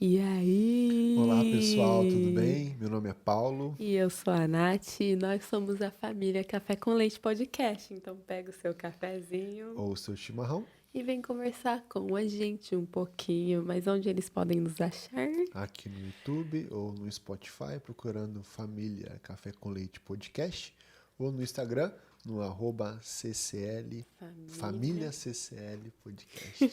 E Olá pessoal, tudo aí? bem? Meu nome é Paulo. E eu sou a Nath e nós somos a família Café com Leite Podcast. Então pega o seu cafezinho Ou seu chimarrão, e vem conversar com a gente um pouquinho. Mas onde eles podem nos achar? aqui no YouTube ou no Spotify, procurando Família Café com Leite Podcast, ou no Instagram, no @CCL, Família. Família CCL Podcast.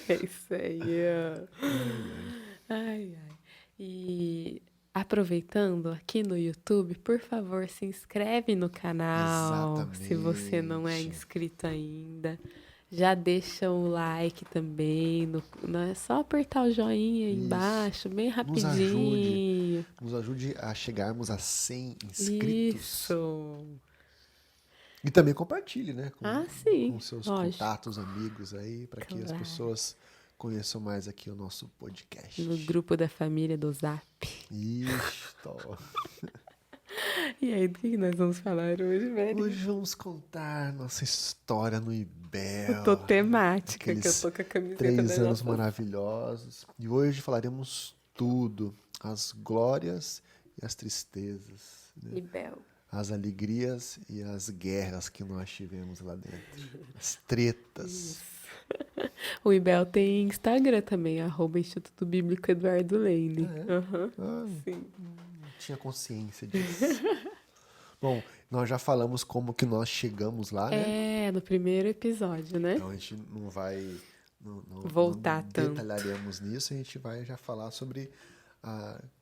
É isso aí. Ó. Ai, ai. Ai, ai. E aproveitando aqui no YouTube, por favor, se inscreve no canal, se você não é Exatamente. inscrito ainda. Já deixa o like também, não é só apertar o joinha aí Isso. embaixo, bem Nos ajude, rapidinho. nos ajude a chegarmos a 100 inscritos. Isso. E também compartilhe, né, Ah, com sim, seus lógico. contatos, amigos aí, para que as Claro. pessoas conheçam mais aqui o nosso No podcast. grupo da família do Zap. Ixi, E aí, do que nós vamos falar hoje, velho? hoje vamos contar nossa história no Eu tô IBEL, temática, que eu aqueles tô com a camiseta das 3 anos nossas. maravilhosos. E hoje falaremos tudo, as glórias e as tristezas, né? Ibel. As alegrias e as guerras que nós tivemos lá dentro, as tretas. Isso. O Ibel tem Instagram também, @Instituto Bíblico Eduardo Ah, Lane. é? Aham, Ah, sim. não tinha consciência disso. Bom, nós já falamos como que nós chegamos lá, né? É, no primeiro episódio, né? Então a gente não vai, não Voltar tanto. detalharemos nisso, a gente vai já falar sobre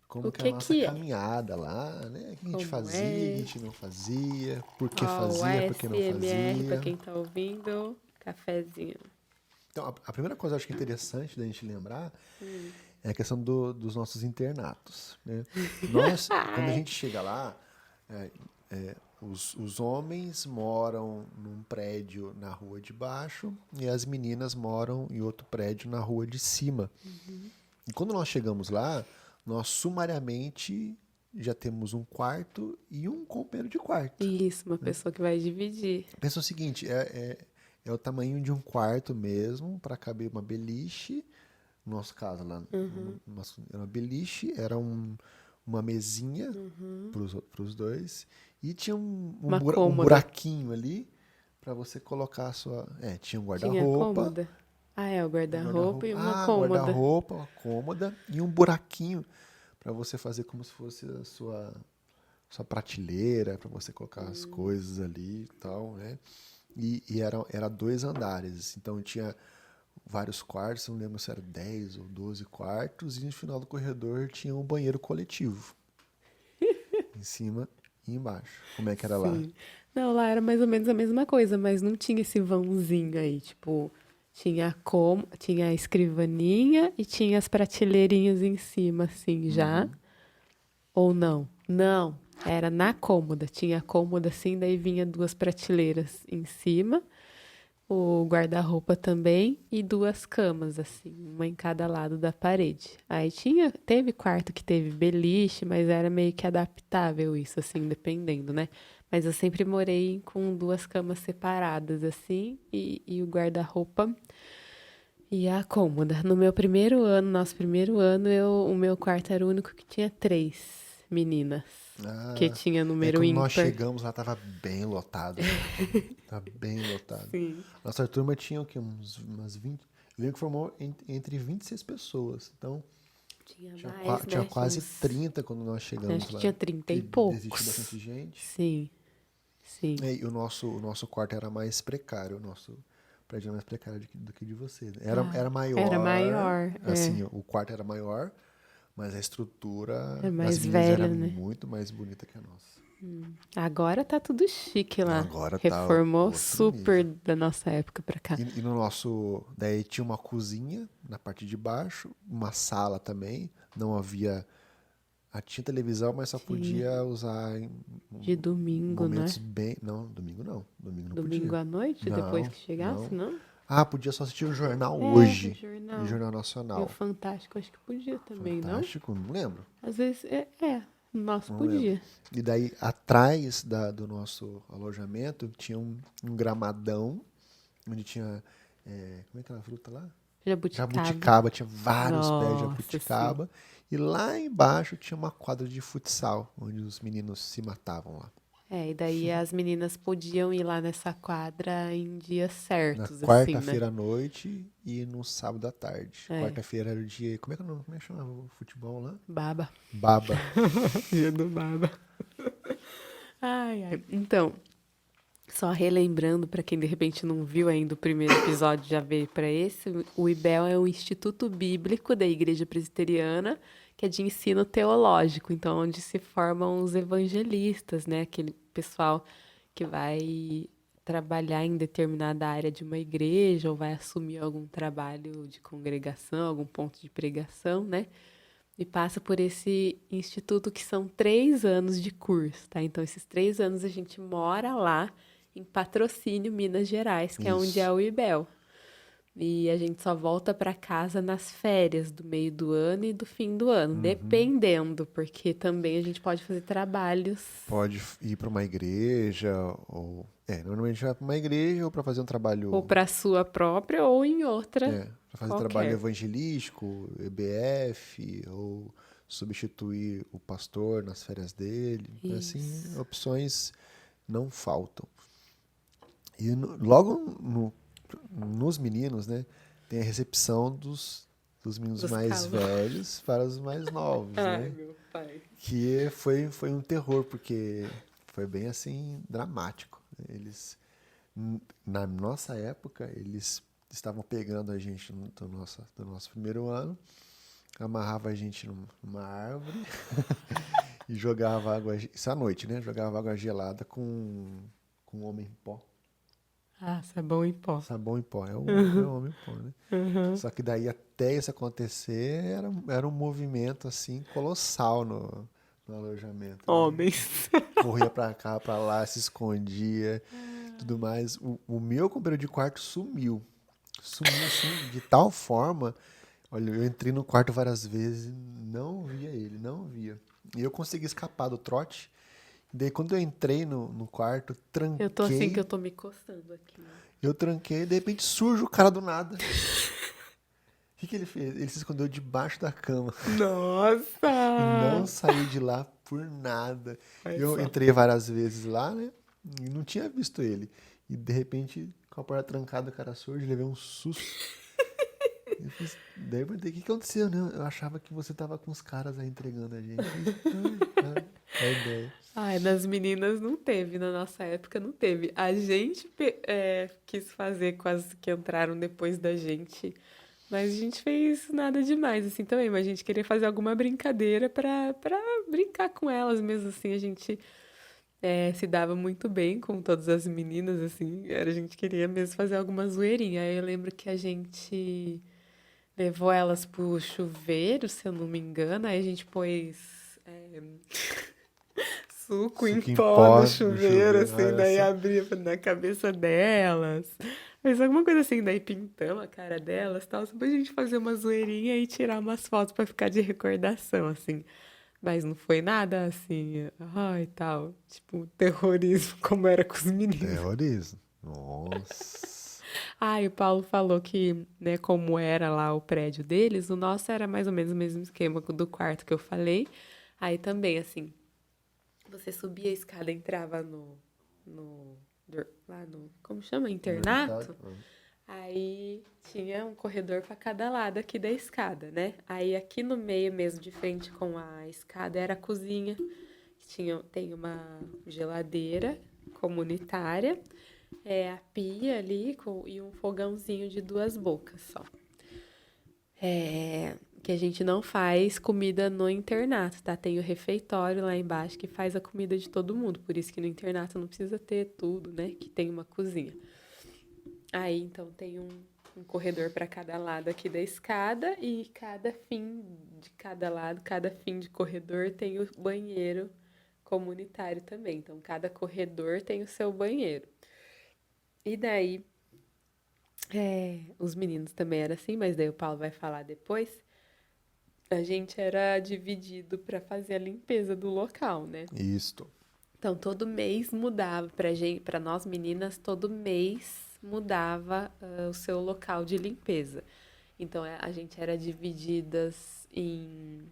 como O que é a nossa que é? caminhada lá, né? O que a gente Como fazia, o que a é? gente não fazia, Ó, o por que não ASMR, pra fazia. quem tá ouvindo, cafezinho. Então, a primeira coisa que eu acho que é interessante da gente lembrar Hum. é a questão dos nossos internatos, né? Nós, quando a Ai. gente chega lá, é, os homens moram num prédio na rua de baixo e as meninas moram em outro prédio na rua de cima. E quando nós chegamos lá, nós sumariamente já temos um quarto e um companheiro de quarto. Isso, uma pessoa que vai dividir. Pensa o seguinte, é o tamanho de um quarto mesmo, para caber uma beliche. No nosso caso lá, era uma beliche, era uma mesinha para os dois, e tinha Uma um cômoda. buraquinho ali para você colocar a sua. Tinha um Tinha guarda-roupa, cômoda? Ah, é, o guarda-roupa e uma cômoda. guarda-roupa, uma cômoda e um buraquinho para você fazer como se fosse a sua prateleira, para você colocar as coisas ali e tal, né? E era 2 andares, então tinha vários quartos, não lembro se era 10 ou 12 quartos, e no final do corredor tinha um banheiro coletivo, em cima e embaixo. Como é que era lá? Sim. Não, lá era mais ou menos a mesma coisa, mas não tinha esse vãozinho aí, tipo, tinha a escrivaninha e tinha as prateleirinhas em cima, assim, já. Ou não? Não, era na cômoda. Tinha a cômoda assim, daí vinha duas prateleiras em cima, o guarda-roupa também e duas camas assim, uma em cada lado da parede. Aí teve quarto que teve beliche, mas era meio que adaptável isso assim, dependendo, né? Mas eu sempre morei com duas camas separadas assim e o guarda-roupa e a cômoda. No meu primeiro ano, nosso primeiro ano, o meu quarto era o único que tinha três meninas. Que Ah, tinha número quando nós ímpar. chegamos lá tava bem lotado, né? Tava bem lotado. Sim. Nossa turma tinha o quê? Umas 20. Eu lembro que formou entre 26 pessoas. Então, Tinha tinha, mais, tinha né? Tinha quase uns. 30 quando nós Acho chegamos que lá. tinha 30 Que e desistiu poucos. bastante gente. Sim, sim. E o nosso quarto era mais precário, o nosso prédio era mais precário do que de você, né? Era Ah, era maior, maior, é. assim, o quarto era maior, mas a estrutura Era das mais meninas era velho, né? muito mais bonita que a nossa. Agora tá tudo chique Não, lá. agora tá Reformou outro super nível. da nossa época pra cá. E no nosso, daí tinha uma cozinha na parte de baixo, uma sala também, não havia, tinha televisão, mas só Tinha. podia usar em De domingo, momentos né? bem, não, domingo não Domingo podia. à noite, depois Não, que chegasse, não. não? Podia só assistir o jornal É, o hoje. O jornal. Jornal E o Nacional. Fantástico acho que podia também, não? Fantástico, não lembro. Às vezes, o nosso Não lembro. podia. E daí, atrás do nosso alojamento, tinha um gramadão, onde tinha. Como é que era a fruta lá? Jabuticaba. tinha vários pés de Nossa, sim. jabuticaba. E lá embaixo tinha uma quadra de futsal, onde os meninos se matavam lá. É, e daí as meninas podiam ir lá nessa quadra em dias Na certos, assim, né? quarta-feira à noite e no sábado à tarde. É, Quarta-feira era o dia. Como é que é o nome? Como é que chamava o futebol lá? baba. Baba. Dia do baba. Ai, ai. Então, só relembrando para quem de repente não viu ainda o primeiro episódio, já veio para esse, o IBEL é um instituto bíblico da Igreja Presbiteriana, que é de ensino teológico, então onde se formam os evangelistas, né, aquele pessoal que vai trabalhar em determinada área de uma igreja ou vai assumir algum trabalho de congregação, algum ponto de pregação, né? E passa por esse instituto que são 3 anos de curso, tá? Então, esses 3 anos a gente mora lá em Patrocínio, Minas Gerais, que é onde é Isso. o IBEL. E a gente só volta para casa nas férias do meio do ano e do fim do ano, Uhum. dependendo, porque também a gente pode fazer trabalhos Pode ir para uma igreja, ou. Normalmente vai para uma igreja ou para fazer um ou trabalho. para sua própria ou em outra Para fazer trabalho qualquer. evangelístico, EBF, ou substituir o pastor nas férias dele. Então, assim, Isso. opções não faltam. E logo nos meninos, né, tem a recepção dos meninos Dos mais calos. velhos para os mais novos, Ai, né? meu pai. Que foi um terror, porque foi bem assim, dramático. Na nossa época, eles estavam pegando a gente do nosso primeiro ano, amarrava a gente numa árvore e jogava água, isso à noite, né? Jogava água gelada com homem em pó. Ah, sabão em pó. Sabão em pó, é o homem em pó, né? Uhum. Só que daí até isso acontecer era um movimento assim colossal no alojamento, né? Homens. Corria pra cá, pra lá, se escondia, tudo mais. O meu companheiro de quarto sumiu. Sumiu assim, de tal forma. Olha, eu entrei no quarto várias vezes, não via ele, não via. E eu consegui escapar do trote. Daí quando eu entrei no quarto, Eu tô assim que eu tranquei. tô me coçando aqui. Eu tranquei e de repente surge o cara do nada. O que ele fez? Ele se escondeu debaixo da cama e não Nossa! saiu de lá por nada. Olha Eu só. entrei várias vezes lá, né? E não tinha visto ele. E de repente, com a porta trancada, o cara surge, levei um susto. Daí eu perguntei, o que aconteceu, né? Eu achava que você tava com os caras aí entregando a gente. A ideia. Ai, nas meninas não teve, na nossa época não teve. A gente quis fazer com as que entraram depois da gente, mas a gente fez nada demais assim também. Mas a gente queria fazer alguma brincadeira pra brincar com elas mesmo assim. A gente se dava muito bem com todas as meninas, assim. A gente queria mesmo fazer alguma zoeirinha. Aí eu lembro que a gente levou elas pro chuveiro, se eu não me engano. Aí a gente pôs suco em Suco em pó no pó no chuveiro, chuveiro, assim, olha daí só. abria na cabeça delas. Fez alguma coisa assim, daí pintamos a cara delas e tal, só pra gente fazer uma zoeirinha e tirar umas fotos pra ficar de recordação, assim. Mas não foi nada assim, ai, tal, tipo, terrorismo como era com os meninos. Terrorismo. Nossa. Ah, e o Paulo falou que, né, como era lá o prédio deles, o nosso era mais ou menos o mesmo esquema do quarto que eu falei. Aí também, assim, você subia a escada, entrava lá no, como chama? Dormitório? Internato. Aí tinha um corredor para cada lado aqui da escada, né? Aí aqui no meio mesmo, de frente com a escada, era a cozinha. Tem uma geladeira comunitária, a pia ali e um fogãozinho de 2 bocas só. Que a gente não faz comida no internato, tá? Tem o refeitório lá embaixo que faz a comida de todo mundo. Por isso que no internato não precisa ter tudo, né? Que tem uma cozinha. Aí, então, tem um corredor para cada lado aqui da escada e cada fim de cada lado, cada fim de corredor tem o banheiro comunitário também. Então, cada corredor tem o seu banheiro. E daí, os meninos também eram assim, mas daí o Paulo vai falar depois. A gente era dividido para fazer a limpeza do local, né? Isto. Então, todo mês mudava pra gente, para nós meninas, todo mês mudava o seu local de limpeza. Então a gente era divididas em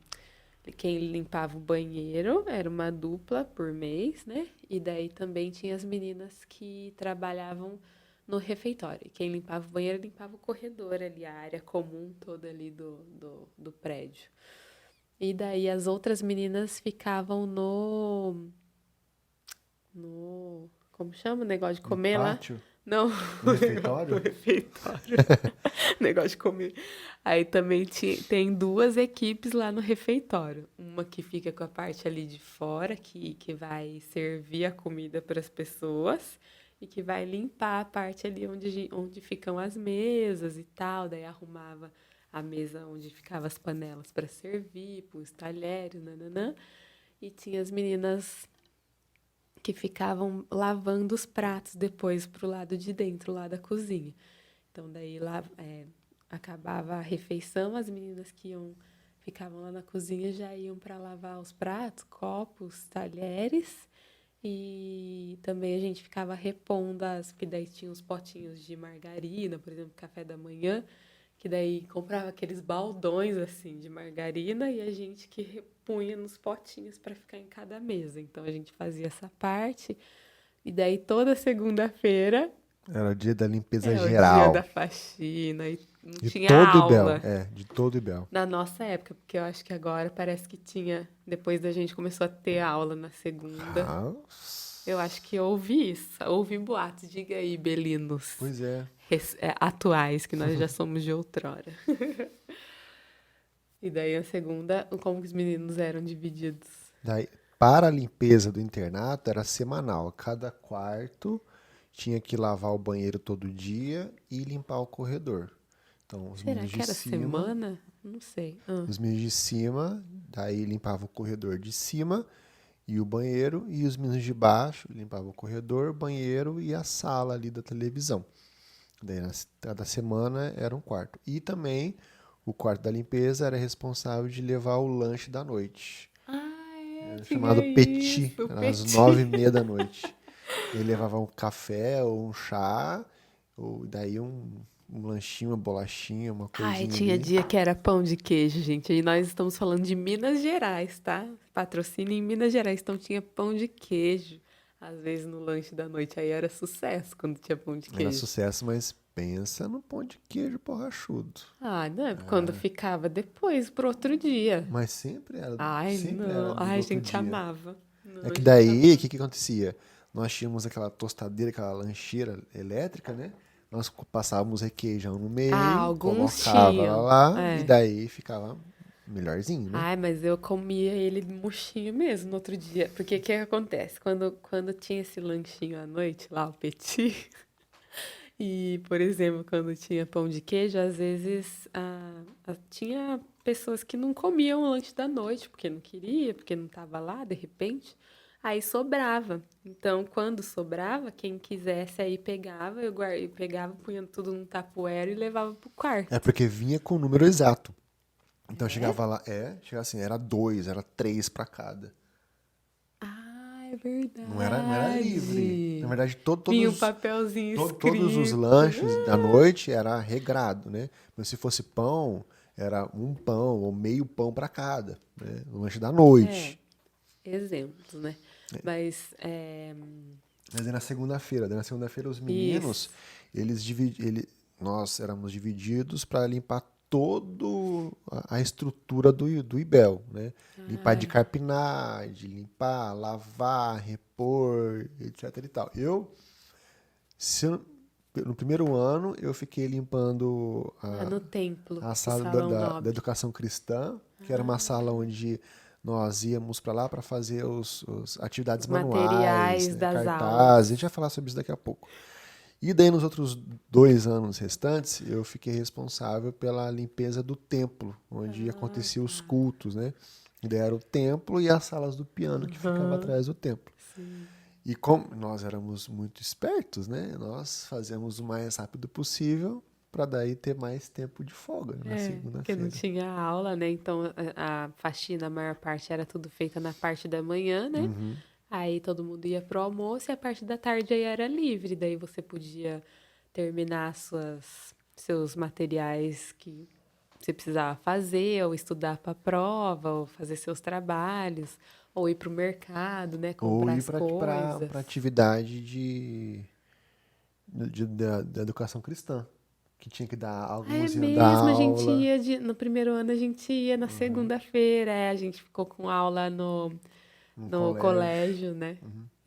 quem limpava o banheiro, era uma dupla por mês, né? E daí também tinha as meninas que trabalhavam no refeitório. Quem limpava o banheiro limpava o corredor ali, a área comum toda ali do prédio. E daí as outras meninas ficavam no. Como chama o negócio de No comer lá? pátio? Não, No no refeitório? refeitório. Negócio de comer. Aí também tem duas equipes lá no refeitório. Uma que fica com a parte ali de fora, que vai servir a comida para as pessoas, e que vai limpar a parte ali onde ficam as mesas e tal. Daí arrumava a mesa onde ficavam as panelas para servir, os talheres, nananã. E tinha as meninas que ficavam lavando os pratos depois pro lado de dentro, lá da cozinha. Então, daí lá acabava a refeição, as meninas ficavam lá na cozinha já iam para lavar os pratos, copos, talheres. E também a gente ficava repondo porque daí tinha os potinhos de margarina, por exemplo, café da manhã, que daí comprava aqueles baldões assim de margarina e a gente que repunha nos potinhos para ficar em cada mesa. Então a gente fazia essa parte. E daí toda segunda-feira Era o dia da limpeza é o dia da geral. faxina e não De tinha todo o Ibel. aula É, de todo o Ibel. na nossa época, porque eu acho que agora parece que tinha, depois da gente começou a ter aula na segunda. Ah, Eu acho que houve isso, houve boatos, diga aí, belinos pois é. atuais, que nós já somos de outrora. E daí a segunda, como que os meninos eram divididos? Daí, para a limpeza do internato era semanal. Cada quarto tinha que lavar o banheiro todo dia e limpar o corredor. Então, Será que era semana? Não sei. os meninos de cima, daí limpavam o corredor de cima e o banheiro, e os meninos de baixo limpavam o corredor, banheiro e a sala ali da televisão. Daí, cada semana era um quarto. E também o quarto da limpeza era responsável de levar o lanche da noite. Ah, é, Era tinha chamado petit, isso, era às petit. 9h30 da noite. Ele levava um café ou um chá, ou daí um lanchinho, uma bolachinha, uma Ai, coisinha tinha ali. dia que era pão de queijo, gente. E nós estamos falando de Minas Gerais, tá? Patrocínio em Minas Gerais. Então tinha pão de queijo. Às vezes no lanche da noite aí era sucesso quando tinha pão de Era queijo. sucesso, mas pensa no pão de queijo borrachudo. Ah, não é quando ficava depois pro outro dia. Mas Ai, sempre não. era do Ai, a outro gente dia. amava. Não, É a que gente daí, o amava. que acontecia? Nós tínhamos aquela tostadeira, aquela lancheira elétrica, né? Nós passávamos requeijão no Ah, meio, alguns colocava tinham. lá e É. daí ficava melhorzinho, né? Ai, mas eu comia ele murchinho mesmo no outro dia. Porque o que acontece? Quando tinha esse lanchinho à noite lá, o petit, e, por exemplo, quando tinha pão de queijo, às vezes tinha pessoas que não comiam o lanche da noite, porque não queria, porque não estava lá, de repente. Aí sobrava. Então, quando sobrava, quem quisesse aí pegava, eu pegava, punha tudo num tapoeiro e levava pro É quarto. porque vinha com o número exato. Então É? chegava lá, chegava assim, era 2, era 3 para cada. Ah, é Não era livre. Na verdade. verdade, Vinha um papelzinho todos os escrito. lanches da noite era regrado, né? Mas se fosse pão, era um pão ou meio pão para cada, né? O lanche da É, noite. exemplos, né? Mas, Mas daí na segunda-feira os meninos, isso. nós éramos divididos para limpar todo a estrutura do Ibel, né? Limpar de Ai, carpinagem, limpar, lavar, repor, etc e tal. Se eu- No primeiro ano, eu fiquei limpando lá no templo, a o sala salão da nobre. educação cristã, que era uma sala onde nós íamos para lá para fazer os atividades Os manuais, materiais né, das cartazes. A gente aulas. vai falar sobre isso daqui a pouco. E daí, nos outros 2 anos restantes, eu fiquei responsável pela limpeza do templo, onde Ah, aconteciam os tá. cultos, né? E daí era o templo e as salas do piano que ficava Aham, atrás do templo. sim. E como nós éramos muito espertos, né? Nós fazíamos o mais rápido possível para daí ter mais tempo de folga na É, porque não segunda-feira. tinha aula, né? Então a faxina, a maior parte era tudo feita na parte da manhã, né? Aí todo mundo ia pro almoço e a parte da tarde aí era livre. Daí você podia terminar seus materiais que você precisava fazer, ou estudar para a prova, ou fazer seus trabalhos, ou ir para o mercado, né? Ou Comprar ir as coisas. para atividade da educação cristã, que tinha que dar, Ah, é alguns iam dar mesmo, a gente aula ia no primeiro ano a gente ia na segunda-feira, a gente ficou com aula no no colégio. colégio, né?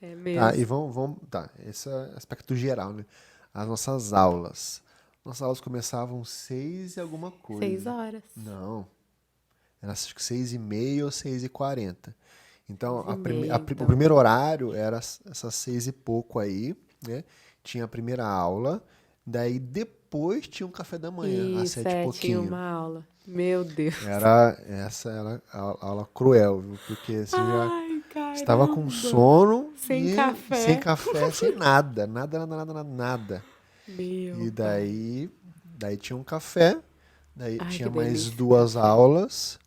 É Tá, e mesmo. tá, esse é aspecto geral, né? As nossas aulas. Nossas aulas começavam 6 e alguma 6 coisa. horas. Não, era acho que 6h30 ou 6h40. Então, 6h30, o então. primeiro horário era essas 6 e pouco aí, né? Tinha a primeira aula, daí depois tinha um café da manhã, às Isso, 7 e tinha pouquinho. uma aula. Meu Deus. Essa era a aula cruel, viu? Porque você já Ai, estava com caramba. sono Sem e sem café. café, sem nada, nada. Meu E pai. daí tinha um café, daí Ai, tinha que mais delícia, 2 café. aulas,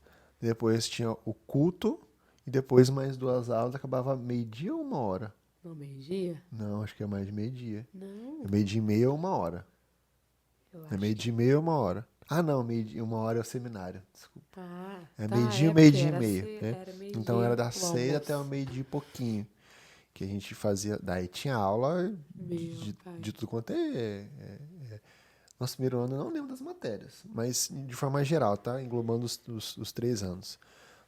depois tinha o culto, e depois mais 2 aulas, acabava meio-dia ou 1 hora? No meio-dia? Não, acho que é mais de meio-dia. Não, É meio-dia e meia ou 1 hora. eu É acho meio-dia que. e meia ou 1 hora. Ah, não, meio-dia, 1 hora é o seminário, desculpa. Ah, É tá, meio-dia e porque meio-dia e era, meia, né? era Então era meio-dia das o 6 até o almoço. meio-dia e pouquinho que a gente fazia. Daí tinha aula Meu de pai. tudo quanto Nosso primeiro ano eu não lembro das matérias, mas de forma geral, tá? Englobando os 3 anos.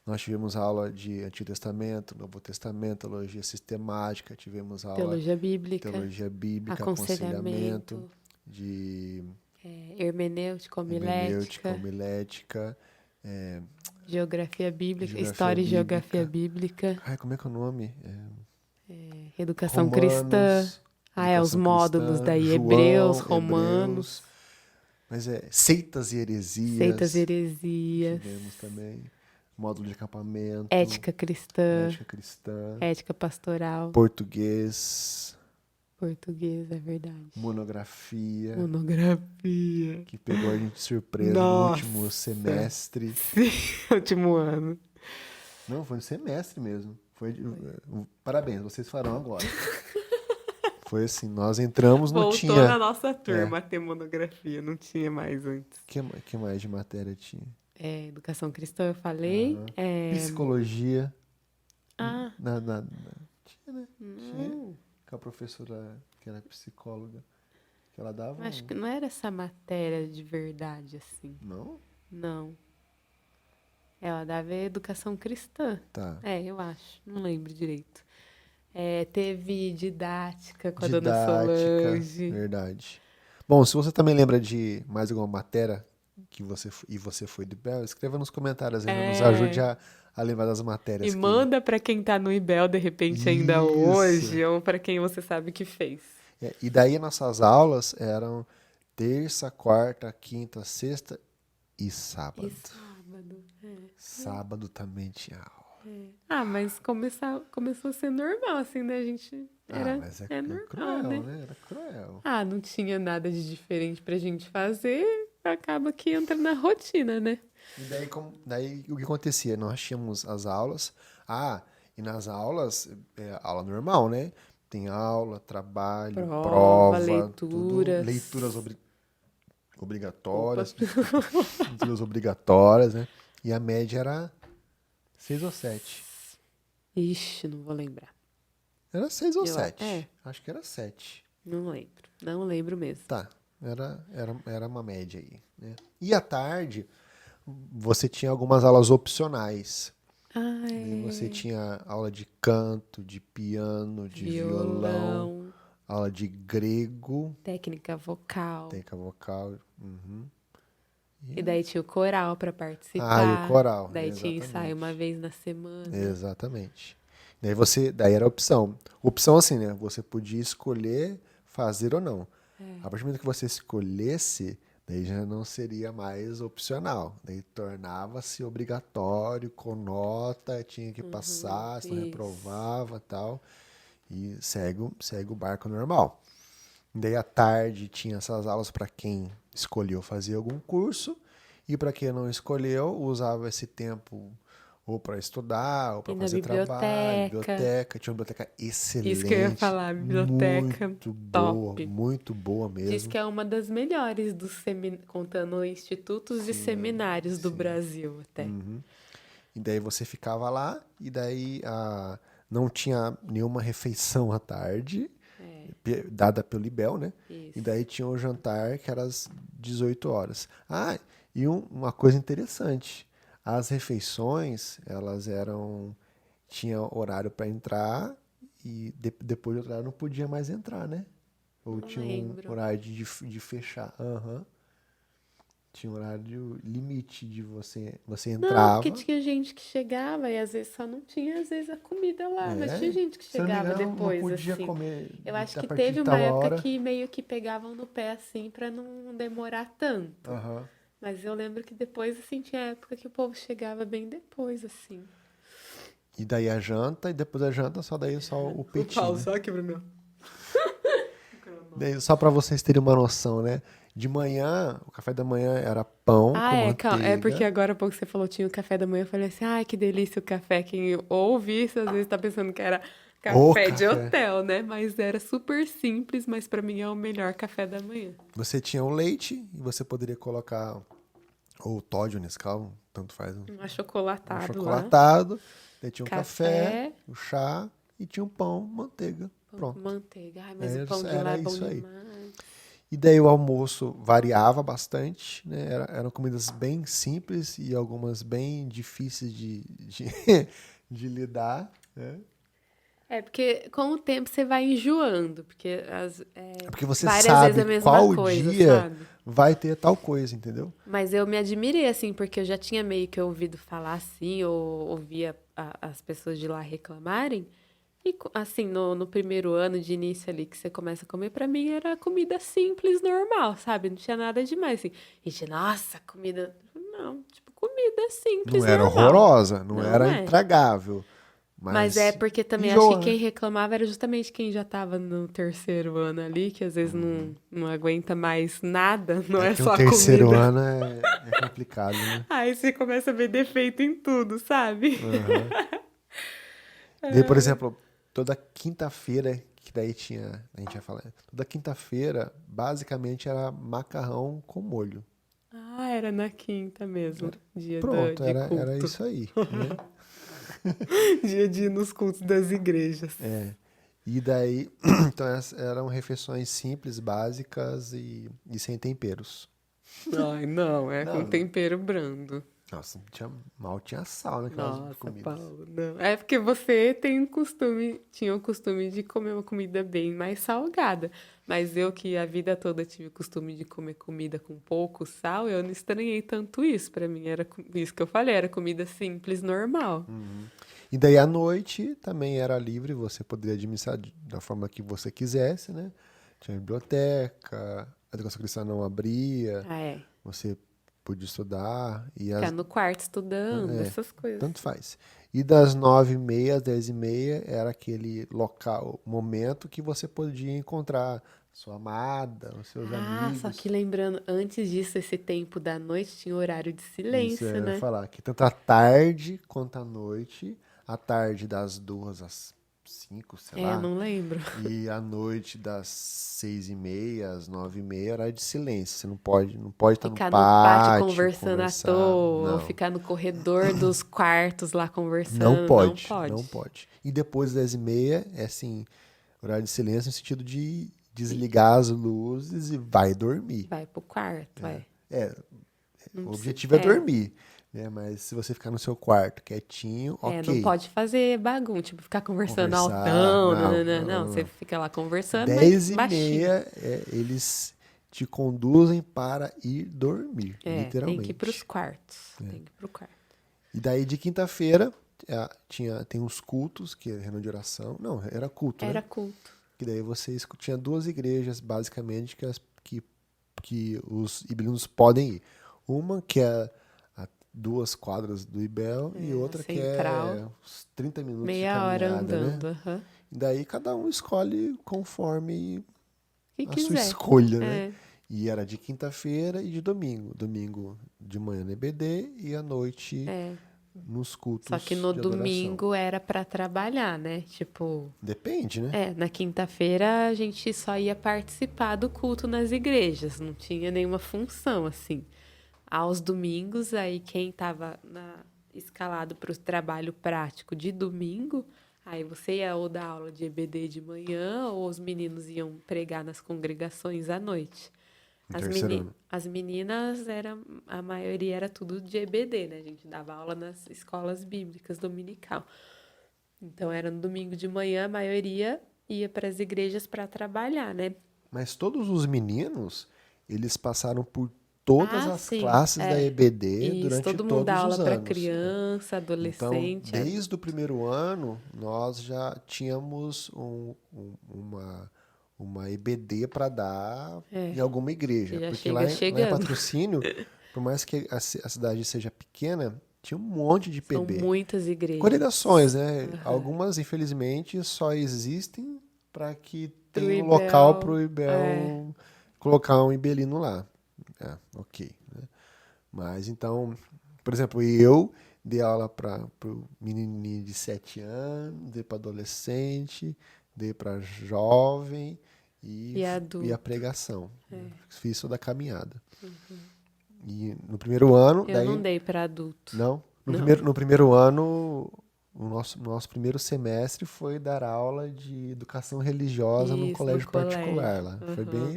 Nós tivemos aula de Antigo Testamento, Novo Testamento, teologia sistemática, tivemos aula Teologia de bíblica, teologia bíblica, aconselhamento, aconselhamento, de hermenêutica, hermenêutica, homilética, homilética, geografia bíblica, geografia história e geografia bíblica. bíblica, Ai, como é que é o nome? educação cristã. Romanos, Ah, os educação módulos cristã, daí, hebreus, João, romanos, Hebreus, mas seitas e seitas e heresias, heresias, tivemos também, módulo de acampamento, ética cristã, ética cristã, ética pastoral, português, português, é verdade. monografia, Monografia. que pegou a gente de surpresa no último Nossa! semestre. Sim, último ano. Não, foi no semestre mesmo. Parabéns, vocês farão agora. Foi assim, nós entramos, não Voltou na tinha. nossa É, turma a ter monografia, não tinha mais antes. que mais de matéria tinha? Educação cristã, eu falei. Aham. Psicologia. Ah, Tinha, né? Tinha. não. Com a professora que era psicóloga. Que ela dava Acho que não era essa matéria de verdade, assim. Não? Não. Ela dava educação cristã. Tá. Eu acho. Não lembro direito. Teve didática com a dona Didática, Solange. verdade. Bom, se você também lembra de mais alguma matéria que você foi do Bel, escreva nos comentários aí, né? Nos ajude É. a lembrar das E matérias que. manda pra quem tá no IBEL de repente ainda Isso! hoje, ou pra quem você sabe que fez. E daí nossas aulas eram terça, quarta, quinta, sexta e E sábado. sábado. Sábado também tinha aula. Ah, mas começou a ser normal, assim, né? A gente Mas é é normal, cruel, né? né? Era cruel. Ah, não tinha nada de diferente pra gente fazer, acaba que entra na rotina, né? E daí o que acontecia? Nós tínhamos as aulas. E nas aulas, aula normal, né? Tem aula, trabalho, Prova, prova, tudo, leituras leituras. Opa. obrigatórias, desculpa, leituras obrigatórias, né? E a média era 6 ou 7. Ixi, não vou lembrar. Era 6 ou Eu, 7. Acho que era 7. não lembro. Não lembro mesmo. Tá, era uma média aí, né? E à tarde, você tinha algumas aulas opcionais. Ah, Daí você tinha aula de canto, de piano, de violão, violão, aula de grego, técnica vocal. técnica vocal. Uhum. E daí tinha o coral pra E o participar. coral, Daí tinha ensaio uma exatamente. vez na semana. Exatamente. Daí era a opção. Opção assim, né? Você podia escolher fazer ou não. A partir do momento que você escolhesse, daí já não seria mais opcional. Daí tornava-se obrigatório, com nota, tinha que passar, senão Isso. reprovava e tal. E segue o barco normal. Daí à tarde tinha essas aulas para quem escolheu fazer algum curso. E para quem não escolheu, usava esse tempo ou para estudar, ou para E na fazer trabalho, biblioteca. Tinha uma biblioteca excelente. Isso que eu ia falar, biblioteca top. Muito boa Diz mesmo. que é uma das melhores contando institutos e seminários do Sim. Brasil até. E daí você ficava lá, e daí não tinha nenhuma refeição à tarde, dada pelo IBEL, né? Isso. E daí tinha o jantar, que era às 18 horas. E uma coisa interessante, as refeições, elas tinha horário para entrar, e depois do horário não podia mais entrar, né? Ou Não tinha um lembro. horário de fechar. Tinha um horário limite de você Não, entrava. porque tinha gente que chegava e às vezes só não tinha, às vezes, a comida lá. Mas tinha gente que Se eu não me chegava engano, depois, não podia assim. comer Eu acho a que partir teve de uma tal época hora. que meio que pegavam no pé, assim, pra não demorar tanto. Aham. Mas eu lembro que depois, assim, tinha época que o povo chegava bem depois, assim. E daí a janta, e depois da janta, só o petinho, né? só quebra meu. Daí, só para vocês terem uma noção, né? De manhã, o café da manhã era pão com manteiga. É porque agora há pouco você falou tinha o café da manhã, eu falei assim, ai, que delícia o café. Quem ouve isso, às vezes tá pensando que era O café de café. hotel, né? Mas era super simples, mas pra mim é o melhor café da manhã. Você tinha o leite, e você poderia colocar ou Toddy ou Nescau, tanto faz. Um Um achocolatado lá. achocolatado. Daí tinha um Café. café, o chá, e tinha um pão, manteiga. Pão com Pronto. manteiga. Ai, mas o pão de lá Era é bom isso aí. demais. E daí o almoço variava bastante, né? Eram comidas bem simples e algumas bem difíceis de lidar, né? É, porque com o tempo você vai enjoando, porque É porque você várias vezes sabe a mesma qual coisa, dia sabe? vai ter tal coisa, entendeu? Mas eu me admirei, assim, porque eu já tinha meio que ouvido falar assim, ou ouvia as pessoas de lá reclamarem. E, assim, no primeiro ano de início ali que você começa a comer, pra mim era comida simples, normal, sabe? Não tinha nada demais, assim. E de, nossa, comida... Não, tipo, comida simples, Não era normal. horrorosa, não Não era é. intragável. Mas é Mas porque também acho que enjoa, quem né? reclamava era justamente quem já tava no terceiro ano ali, que às vezes não aguenta mais nada, não É é que o só a terceiro comida. ano é complicado, né? Aí você começa a ver defeito em tudo, sabe? Aham. Daí, por exemplo, toda quinta-feira, que daí tinha, a gente ia falar, toda quinta-feira, basicamente era macarrão com molho. Ah, era na quinta mesmo, dia Pronto, de era culto. isso aí, né? Dia de ir nos cultos das igrejas. E daí, então eram refeições simples, básicas e sem temperos. Ai, não, é com Não, tempero brando. nossa, mal tinha sal naquelas Nossa, comidas. Paulo, não. É porque você tinha o costume de comer uma comida bem mais salgada. Mas eu que a vida toda tive o costume de comer comida com pouco sal, eu não estranhei tanto isso. Pra mim era isso que eu falei, era comida simples, normal. E daí à noite também era livre, você poderia administrar da forma que você quisesse, né? Tinha biblioteca, a educação cristã não abria, Ah, é. você podia estudar e Ficar no quarto estudando, essas coisas. tanto faz. E das 9h30 às 10h30 era aquele local, momento que você podia encontrar sua amada, os seus Ah, só amigos. que lembrando, antes disso, esse tempo da noite tinha horário de Isso, silêncio, eu ia né? falar que tanto a tarde quanto a noite, a tarde das 2 às 5, sei É, lá, não lembro. e a noite das 6h30 às 9h30 horário de silêncio. Você não pode estar no Ficar no pátio pátio, conversando à conversar. toa, ou Não. ficar no corredor dos quartos lá Não conversando, não pode, pode. não pode. E depois das 10h30 é assim, horário de silêncio no sentido de desligar as luzes e vai dormir. Vai pro quarto, vai. É, Não o precisa- objetivo é dormir, né? Mas se você ficar no seu quarto quietinho, não ok. pode fazer bagunça, tipo, ficar conversando Conversar, altão, não, não, não, não, você não. fica lá conversando, mas baixinho. 10h30 eles te conduzem para ir dormir, É, tem que ir pros literalmente. quartos, tem que ir pro quarto. E daí de quinta-feira tem uns cultos, que é reunião de oração. Não, era culto, Era né? culto. Que daí tinha duas igrejas, basicamente, que os ibelinos podem ir. Uma que é a 2 quadras do Ibel e outra que Central, é uns 30 minutos de meia hora caminhada, né? andando, aham. E daí cada um escolhe conforme O que a sua quiser. escolha, né? É. E era de quinta-feira e de domingo. Domingo de manhã no EBD e à noite É. nos cultos Só que no de adoração. domingo era para trabalhar, né? Tipo, Depende, né? na quinta-feira a gente só ia participar do culto nas igrejas, não tinha nenhuma função, assim. Aos domingos, aí quem estava escalado para o trabalho prático de domingo, aí você ia ou dar aula de EBD de manhã, ou os meninos iam pregar nas congregações à noite. No terceiro ano. As meninas, a maioria era tudo de EBD, né? A gente dava aula nas escolas bíblicas dominical. Então, era no domingo de manhã, a maioria ia para as igrejas para trabalhar, né? Mas todos os meninos, eles passaram por todas Ah, as sim, classes da EBD Isso, durante todo mundo dá todos aula os para anos. criança, Então, adolescente. desde o primeiro ano, nós já tínhamos uma EBD para dar em alguma igreja. Já Porque chega lá em chegando. Patrocínio, por mais que a cidade seja pequena, tinha um monte de São PB. muitas igrejas. Congregações, né? Algumas, infelizmente, só existem para que Pro tenha um Ibel, local para o Ibel colocar um ibelino lá. Ok. Né? Mas então, por exemplo, eu dei aula para o menininho de 7 anos, dei para adolescente, dei para jovem E e a adulto. pregação. Fiz isso da caminhada. E no primeiro ano, Eu daí não dei para adulto. não. Não. No primeiro ano, o nosso primeiro semestre foi dar aula de educação religiosa num Isso, no colégio particular colégio. lá.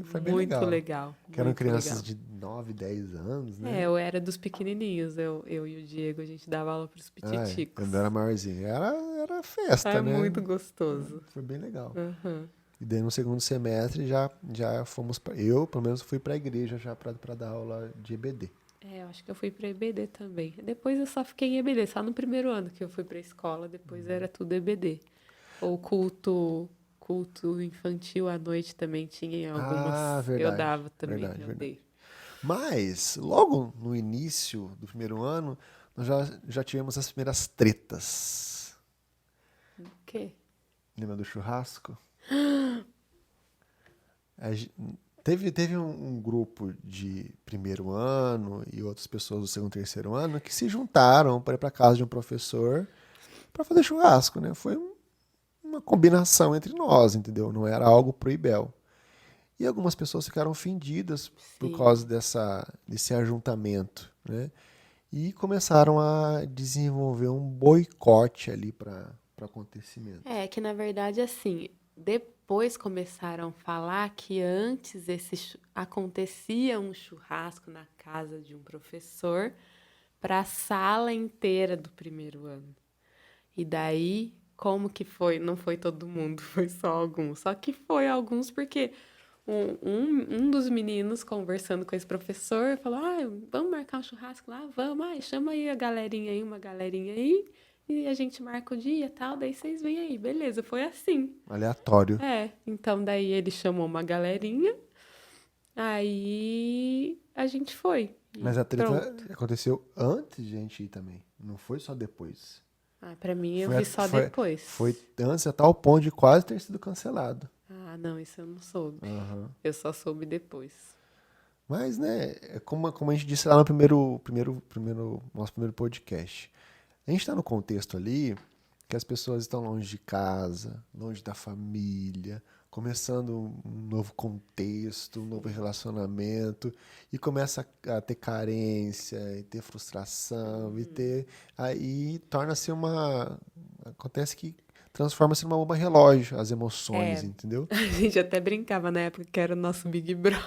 Foi bem Muito legal. legal. Que eram Muito crianças legal. de 9, 10 anos, né? Eu era dos pequenininhos. Eu e o Diego, a gente dava aula pros pititicos. Quando era maiorzinho. Era festa, É né? muito gostoso. Foi bem legal. Uhum. E daí no segundo semestre já fomos eu, pelo menos, fui pra igreja já pra dar aula de EBD. Eu acho que eu fui pra EBD também. Depois eu só fiquei em EBD, só no primeiro ano que eu fui pra escola, depois era tudo EBD. Ou culto infantil à noite também tinha em algumas. Eu Verdade. dava também, Verdade, eu verdade. dei. Mas, logo no início do primeiro ano, nós já tivemos as primeiras tretas. O quê? Lembra do churrasco? Teve um grupo de primeiro ano e outras pessoas do segundo e terceiro ano que se juntaram para ir para casa de um professor para fazer churrasco, né? Foi uma combinação entre nós, entendeu? Não era algo pro Ibel. E algumas pessoas ficaram ofendidas por Sim. causa desse ajuntamento, né? E começaram a desenvolver um boicote ali para o acontecimento. Que na verdade, assim, depois começaram a falar que antes acontecia um churrasco na casa de um professor para a sala inteira do primeiro ano. E daí, como que foi? Não foi todo mundo, foi só alguns. Só que foi alguns porque um dos meninos conversando com esse professor falou: vamos marcar um churrasco lá? Vamos, chama aí uma galerinha aí, e a gente marca o dia e tal, daí vocês vêm aí. Beleza, foi assim. Aleatório. Então daí ele chamou uma galerinha, aí a gente foi. Mas a treta Pronto. aconteceu antes de a gente ir também. Não foi só depois. Pra mim eu vi só depois. Foi antes a tal ponto de quase ter sido cancelado. Não, isso eu não soube. Uhum. Eu só soube depois. Mas, né, como a gente disse lá no nosso primeiro podcast. A gente está no contexto ali que as pessoas estão longe de casa, longe da família, começando um novo contexto, um novo relacionamento, e começa a ter carência, e ter frustração, e ter. Aí torna-se acontece que transforma-se numa bomba relógio as emoções, entendeu? A gente até brincava na época que era o nosso Big Brother.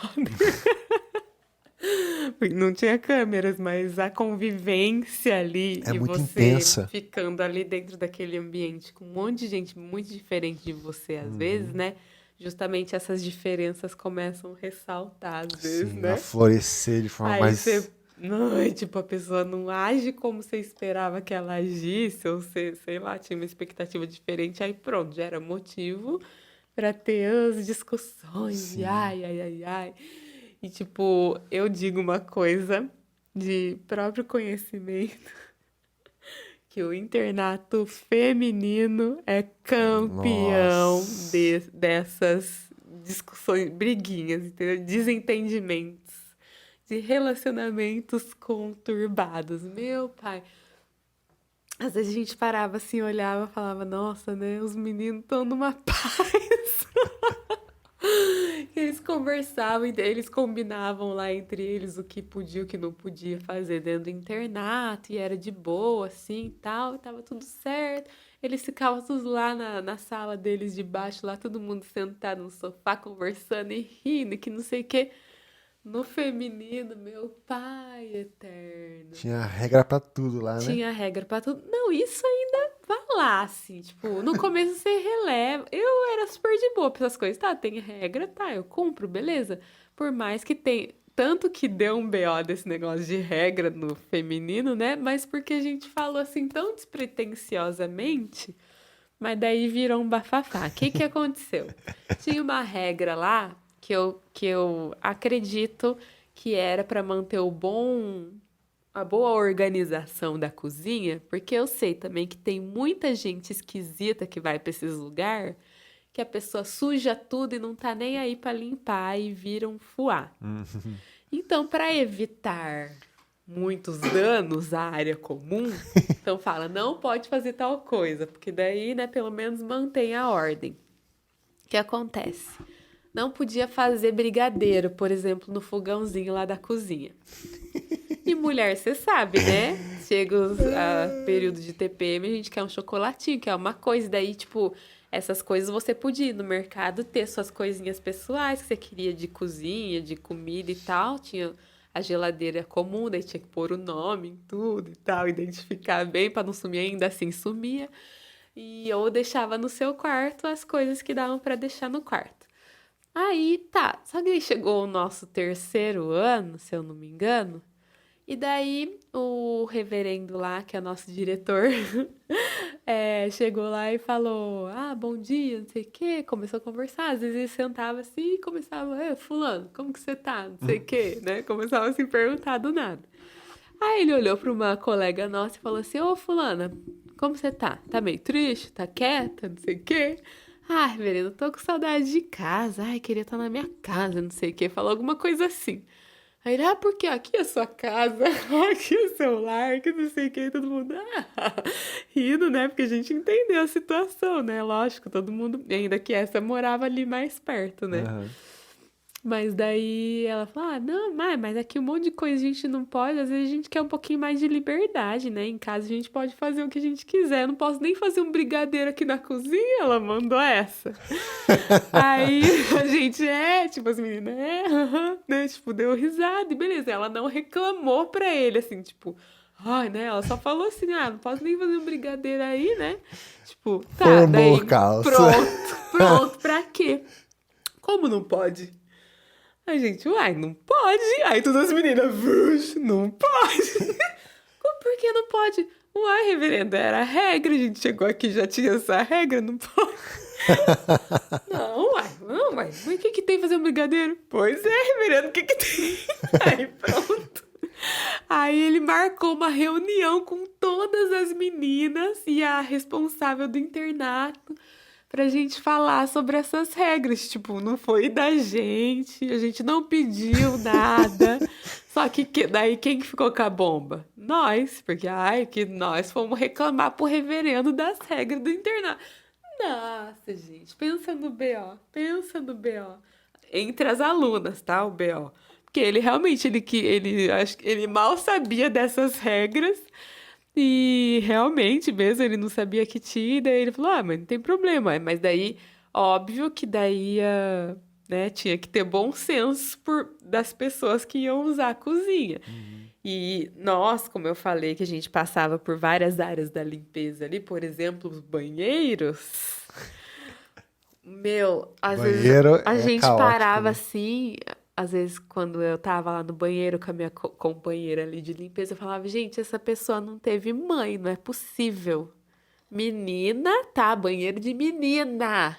Não tinha câmeras, mas a convivência ali É e muito você intensa. ficando ali dentro daquele ambiente com um monte de gente muito diferente de você, às vezes, né? Justamente essas diferenças começam a ressaltar, às vezes, Sim, né? a florescer de forma Aí mais. você. Não, tipo, a pessoa não age como você esperava que ela agisse, ou você, sei lá, tinha uma expectativa diferente, aí pronto, já era motivo para ter as discussões, Sim. e ai. E, tipo, eu digo uma coisa de próprio conhecimento, que o internato feminino é campeão dessas discussões, briguinhas, entendeu? Desentendimentos, de relacionamentos conturbados. Meu pai, Às vezes a gente parava assim, olhava e falava, nossa, né? Os meninos estão numa paz. Eles conversavam, eles combinavam lá entre eles o que podia e o que não podia fazer dentro do internato, e era de boa, assim, e tal, e tava tudo certo. Eles ficavam todos lá na sala deles de baixo, lá todo mundo sentado no sofá, conversando e rindo, e que não sei o quê. No feminino, meu pai eterno. Tinha regra pra tudo lá, né? Tinha regra pra tudo. Não, isso ainda vai lá, assim, tipo, no começo você releva. Eu era super de boa pra essas coisas. Tá, tem regra, tá, eu cumpro, beleza. Por mais que tenha. Tanto que deu um BO desse negócio de regra no feminino, né? Mas porque a gente falou assim tão despretensiosamente, mas daí virou um bafafá. O que que aconteceu? Tinha uma regra lá que eu acredito que era pra manter a boa organização da cozinha, porque eu sei também que tem muita gente esquisita que vai para esses lugares, que a pessoa suja tudo e não tá nem aí para limpar e vira um fuá. Então, para evitar muitos danos à área comum, então fala, não pode fazer tal coisa, porque daí, né, pelo menos mantém a ordem. O que acontece? Não podia fazer brigadeiro, por exemplo, no fogãozinho lá da cozinha. E mulher, você sabe, né? Chega a período de TPM, a gente quer um chocolatinho, quer uma coisa. Daí, tipo, essas coisas você podia ir no mercado ter suas coisinhas pessoais que você queria de cozinha, de comida e tal. Tinha a geladeira comum, daí tinha que pôr o nome em tudo e tal, identificar bem pra não sumir, ainda assim sumia. E ou deixava no seu quarto as coisas que davam pra deixar no quarto. Aí tá, só que aí chegou o nosso terceiro ano, se eu não me engano. E daí o reverendo lá, que é nosso diretor, chegou lá e falou: Ah, bom dia, não sei o quê. Começou a conversar. Às vezes ele sentava assim e começava: Fulano, como que você tá? Não sei o quê, né? Começava assim a perguntar do nada. Aí ele olhou para uma colega nossa e falou assim: Ô, Fulana, como você tá? Tá meio triste? Tá quieta? Não sei o quê. Ai, reverendo, tô com saudade de casa. Ai, queria estar na minha casa, não sei o quê. Falou alguma coisa assim. Aí ele, porque aqui é sua casa, aqui é seu lar, que não sei o que, todo mundo rindo, né? Porque a gente entendeu a situação, né? Lógico, todo mundo, ainda que essa morava ali mais perto, né? Aham. Mas daí ela falou, não, mas aqui um monte de coisa a gente não pode, às vezes a gente quer um pouquinho mais de liberdade, né? Em casa a gente pode fazer o que a gente quiser, eu não posso nem fazer um brigadeiro aqui na cozinha, ela mandou essa. Aí a gente tipo, as meninas, aham, né? Tipo, deu risada e beleza. Ela não reclamou pra ele, assim, tipo, ai, né? Ela só falou assim, não posso nem fazer um brigadeiro aí, né? Tipo, tá, Formou daí o caos. pronto, pra quê? Como não pode? A gente, não pode. Aí todas as meninas, não pode. Por que não pode? Uai, reverendo, era a regra, a gente chegou aqui, já tinha essa regra, não pode. Não, mas o que que tem fazer um brigadeiro? Pois é, reverendo, o que que tem? Aí pronto. Aí ele marcou uma reunião com todas as meninas e a responsável do internato pra gente falar sobre essas regras. Tipo, não foi da gente, a gente não pediu nada. Só que daí quem que ficou com a bomba? Nós, porque que nós fomos reclamar pro reverendo das regras do internato. Nossa, gente, pensa no BO, pensa no BO. Entre as alunas, tá? O BO. Porque ele realmente, acho que ele mal sabia dessas regras e realmente mesmo ele não sabia que tinha, e daí ele falou, mas não tem problema. Mas daí, óbvio que daí, né, tinha que ter bom senso das pessoas que iam usar a cozinha. E nós, como eu falei, que a gente passava por várias áreas da limpeza ali, por exemplo, os banheiros. Meu, às vezes Banheiro a é gente caótico, parava né? assim, às vezes quando eu tava lá no banheiro com a minha companheira ali de limpeza, eu falava, gente, essa pessoa não teve mãe, não é possível. Menina, tá, banheiro de menina.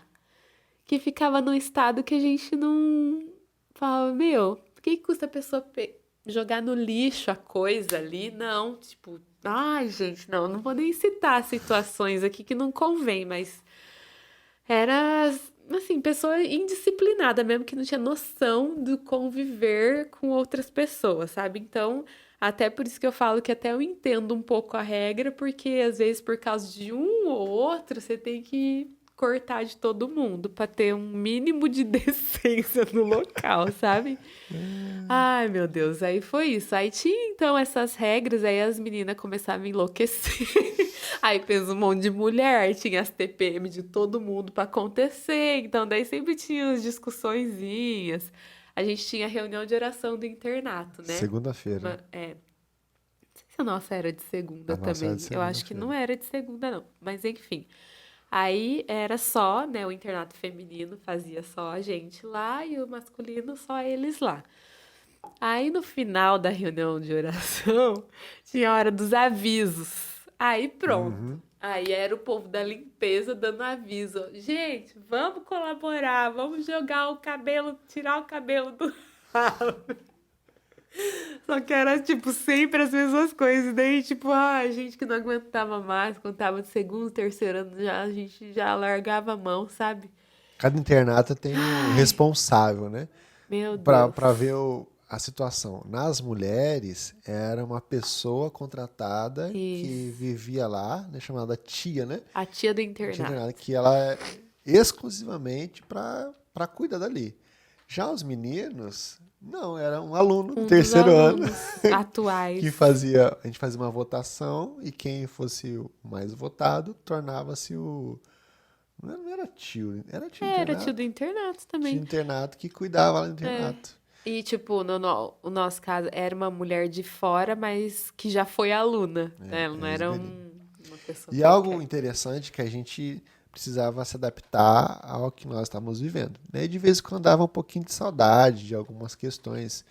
Que ficava num estado que a gente não falava, meu, por que custa a pessoa jogar no lixo a coisa ali? Não, tipo, ai, gente, não vou nem citar situações aqui que não convém, mas era, assim, pessoa indisciplinada mesmo, que não tinha noção do conviver com outras pessoas, sabe? Então, Até por isso que eu falo que até eu entendo um pouco a regra, porque às vezes por causa de um ou outro, você tem que cortar de todo mundo pra ter um mínimo de decência no local, sabe? Ai, meu Deus, aí foi isso. Aí tinha então essas regras, aí as meninas começavam a enlouquecer. Aí fez um monte de mulher, aí tinha as TPM de todo mundo pra acontecer. Então daí sempre tinha as discussõezinhas. A gente tinha reunião de oração do internato, né? Segunda-feira. Não sei se a nossa era de segunda A nossa era também. de Eu acho que não segunda-feira. era de segunda, não. Mas enfim. Aí era só, né? O internato feminino fazia só a gente lá e o masculino só eles lá. Aí no final da reunião de oração, tinha a hora dos avisos. Aí pronto. Uhum. Aí era o povo da limpeza dando aviso. Gente, vamos colaborar, vamos jogar o cabelo, tirar o cabelo do ralo. Só que era, tipo, sempre as mesmas coisas. Daí, tipo, a gente que não aguentava mais, quando tava de segundo, terceiro ano, já, a gente já largava a mão, sabe? Cada internato tem um Ai, responsável, né? meu Para Deus. ver a situação. Nas mulheres, era uma pessoa contratada que Isso. vivia lá, né, chamada tia, né? A tia do Tia internada, internato. que ela é exclusivamente para cuidar dali. Já os meninos, não, era um aluno do Um dos terceiro ano alunos que atuais. a gente fazia uma votação e quem fosse o mais votado tornava-se o. Não era tio, era tio Era tio do internato. internato Tio também. internato que cuidava lá do É. internato. E, tipo, o nosso caso era uma mulher de fora, mas que já foi aluna, né? Ela não É isso era mesmo. uma pessoa E algo qualquer. interessante que a gente precisava se adaptar ao que nós estávamos vivendo. Né? E de vez em quando dava um pouquinho de saudade de algumas questões.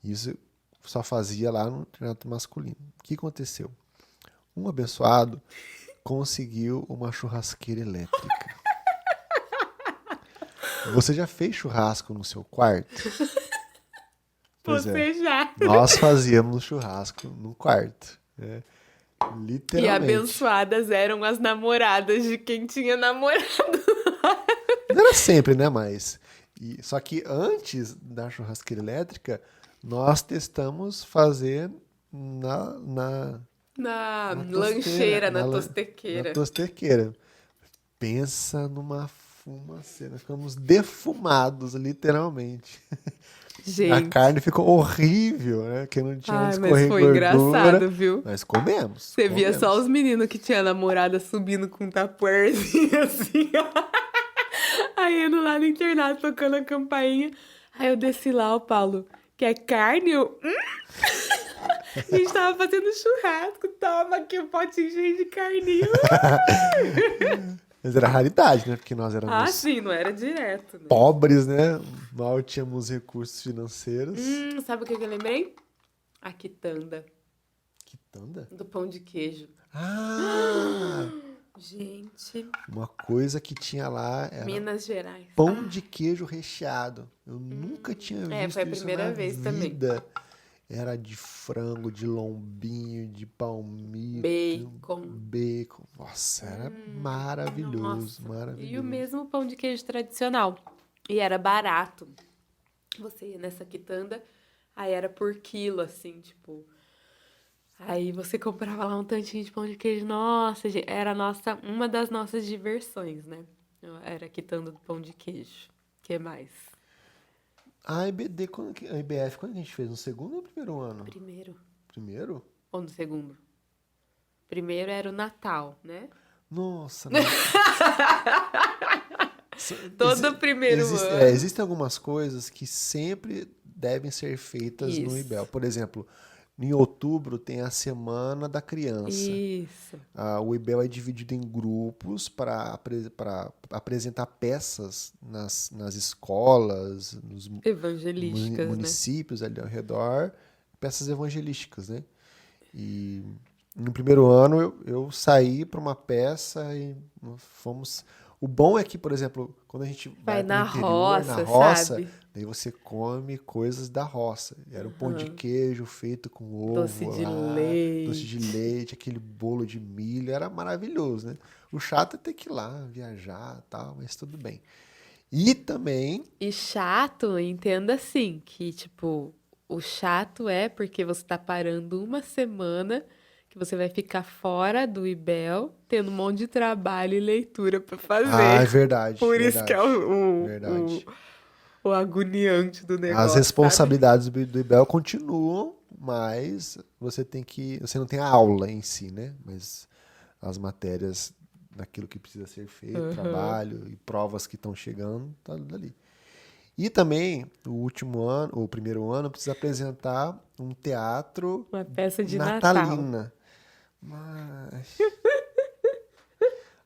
Isso só fazia lá no treinamento masculino. O que aconteceu? Um abençoado conseguiu uma churrasqueira elétrica. Você já fez churrasco no seu quarto? Pois é. Você já. Nós fazíamos churrasco no quarto. Né? E Literalmente. abençoadas eram as namoradas de quem tinha namorado. Não era sempre, né? Mas. Só que antes da churrasqueira elétrica, nós testamos fazer Na na tosteira, lancheira, na na tostequeira. tostequeira. Pensa numa fumaceira. Ficamos defumados, literalmente. A Gente. carne ficou horrível, né? Que não tinha onde Ai, mas escorrer foi gordura. engraçado, viu? Mas comemos, Você via só os comemos. meninos que tinha namorada subindo com um tapuerzinho assim, ó. Aí indo lá no internato tocando a campainha. Aí eu desci lá, o Paulo, quer carne? A gente tava fazendo churrasco, toma aqui um potinho cheio de carninho. Mas era raridade, né? Porque nós Ah, éramos sim, não era direto, né? pobres, né? Mal tínhamos recursos financeiros. Sabe o que eu lembrei? A quitanda Quitanda? do pão de queijo. Ah! Gente, Uma coisa que tinha lá era Minas Gerais. pão Ah, de queijo recheado. Eu nunca tinha foi a visto isso na primeira vez também. vida. Era de frango, de lombinho, de palmito, Bacon. bacon. Nossa, era maravilhoso, Nossa. E o maravilhoso. mesmo pão de queijo tradicional. E era barato. Você ia nessa quitanda, aí era por quilo, assim, tipo. Aí você comprava lá um tantinho de pão de queijo. Nossa, gente, era uma das nossas diversões, né? Era a quitanda do pão de queijo. Que mais? A EBD, a IBF, quando a gente fez? No segundo ou no primeiro ano? Primeiro. Primeiro? Ou no segundo? Primeiro era o Natal, né? Nossa, Todo primeiro ano. existem algumas coisas que sempre devem ser feitas no IBEL. Isso. Por exemplo, em outubro tem a Semana da Criança. Isso. O IBEL é dividido em grupos para apresentar peças nas escolas, nos Evangelísticas, né? municípios ali ao redor, peças evangelísticas, né? E no primeiro ano eu saí para uma peça e fomos. O bom é que, por exemplo, quando a gente Vai vai para o na interior, na roça, roça, sabe? daí você come coisas da roça. Era um pão de queijo feito com Doce ovo de lá, doce de leite. leite, aquele bolo de milho, era maravilhoso, né? O chato é ter que ir lá, viajar e tal, mas tudo bem. E também, E chato, entenda assim, que, tipo, o chato é porque você tá parando uma semana que você vai ficar fora do IBEL, tendo um monte de trabalho e leitura para Ah, é fazer. verdade, Por isso que é verdade, o, verdade. o agoniante do As negócio, sabe? responsabilidades do IBEL continuam, mas você não tem a aula em si, né? Mas as matérias daquilo que precisa ser feito, Aham. trabalho e provas que estão chegando, tá ali. E também, o último ano, o primeiro ano, precisa apresentar um teatro Uma peça de Natal. natalina. Mas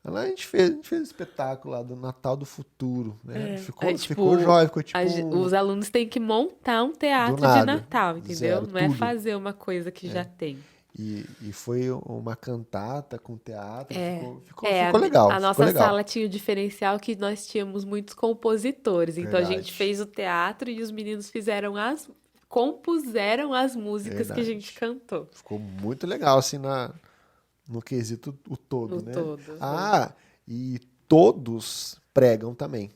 lá a gente fez um espetáculo lá do Natal do Futuro, né? Aí, Ficou tipo, jóia, ficou tipo os alunos têm que montar um do teatro de nada, Natal, entendeu? zero, Não é tudo. fazer uma coisa que já tem. E foi uma cantata com teatro, É, ficou legal, a ficou nossa sala legal. tinha o diferencial que nós tínhamos muitos compositores. Então a gente Verdade, fez o teatro e os meninos compuseram as músicas que a gente verdade. cantou Ficou muito legal, assim, no quesito o todo, no né? todo. Aham. Ah, e todos pregam também.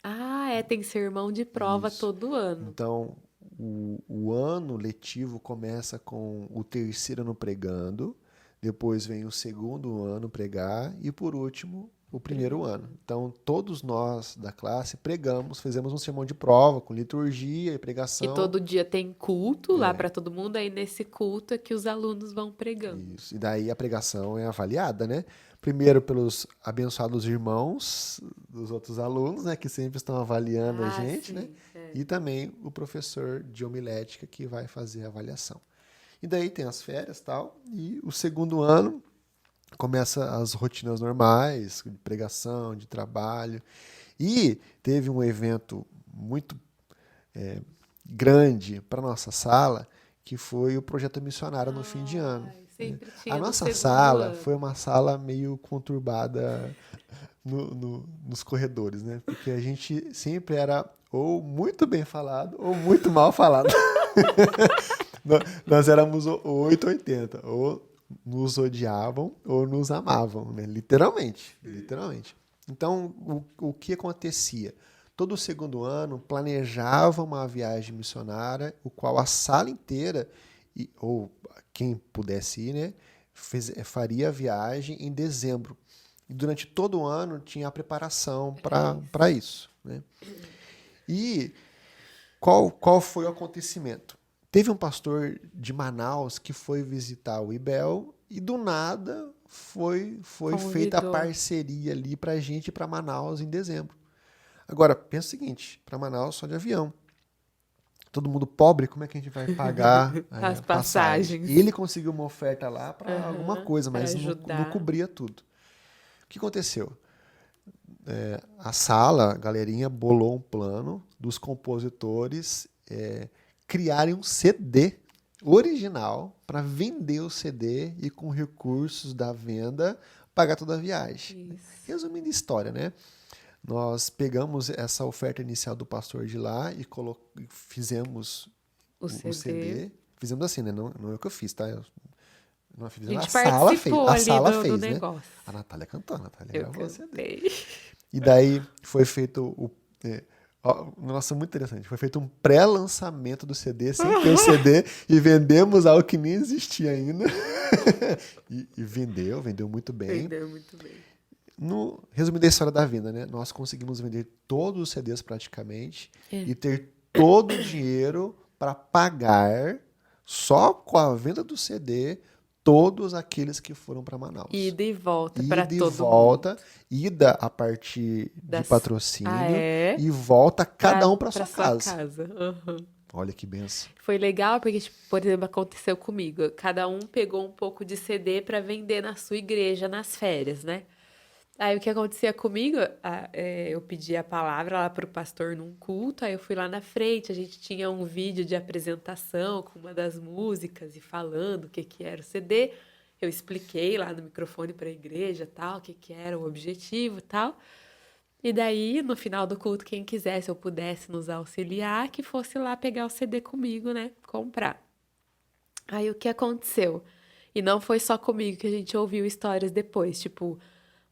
Ah, é, tem sermão de prova Isso. todo ano. Então, o ano letivo começa com o terceiro ano pregando, depois vem o segundo ano pregar e, por último, o primeiro ano. Então, todos nós da classe pregamos, fizemos um sermão de prova com liturgia e E pregação. todo dia tem culto lá para todo mundo, aí nesse culto é que os alunos vão pregando. Isso. E daí a pregação é avaliada, né? Primeiro pelos abençoados irmãos dos outros alunos, né? Que sempre estão avaliando a Ah, gente, né? sim. É. E também o professor de homilética que vai fazer a avaliação. E daí tem as férias e tal. E o segundo ano começa as rotinas normais, de pregação, de trabalho. E teve um evento muito grande para nossa sala, que foi o projeto missionário no fim de ano. Ai, Né? sempre A tinha no nossa segundo sala ano. foi uma sala meio conturbada nos corredores, né? Porque a gente sempre era ou muito bem falado ou muito mal falado. Nós éramos o 880, ou nos odiavam ou nos amavam, né? Literalmente, literalmente. Então, o que acontecia? Todo segundo ano planejava uma viagem missionária, o qual a sala inteira, ou quem pudesse ir, né, faria a viagem em dezembro. E durante todo o ano tinha a preparação Pra para isso. isso. Né? E qual foi o acontecimento? Teve um pastor de Manaus que foi visitar o IBEL e do nada foi feita a Convidou. parceria ali para a gente ir para Manaus em dezembro. Agora, pensa o seguinte, para Manaus só de avião. Todo mundo pobre, como é que a gente vai pagar As passagem? passagens. Ele conseguiu uma oferta lá para alguma Aham, coisa, para mas não ajudar. cobria tudo. O que aconteceu? A sala, a galerinha, bolou um plano dos compositores criarem um CD original para vender o CD e com recursos da venda pagar toda a viagem. Isso. Resumindo a história, né? Nós pegamos essa oferta inicial do pastor de lá e fizemos O o CD. CD. Fizemos assim, né? Não é o que eu fiz, tá? A A gente sala fez. participou A ali sala do fez, né? negócio. A Natália cantou, a Natália Eu gravou o CD. cantei. E daí foi feito nossa, muito interessante. Foi feito um pré-lançamento do CD sem ter o CD e vendemos algo que nem existia ainda. e vendeu muito bem. Entendeu muito bem. No resumo da história da vida, né? Nós conseguimos vender todos os CDs praticamente e ter todo o dinheiro para pagar só com a venda do CD todos aqueles que foram para Manaus. Ida e volta para Ida e todo mundo. volta, ida a partir de Ah, patrocínio é? e volta cada um para Pra sua sua casa. casa. Aham. Olha que benção. Foi legal porque, tipo, por exemplo, aconteceu comigo. Cada um pegou um pouco de CD para vender na sua igreja nas férias, né? Aí o que acontecia comigo, eu pedi a palavra lá pro pastor num culto, aí eu fui lá na frente, a gente tinha um vídeo de apresentação com uma das músicas e falando o que que era o CD. Eu expliquei lá no microfone para a igreja, tal, o que que era o objetivo, e tal. E daí, no final do culto, quem quisesse ou pudesse nos auxiliar, que fosse lá pegar o CD comigo, né? Comprar. Aí o que aconteceu? E não foi só comigo que a gente ouviu histórias depois, tipo,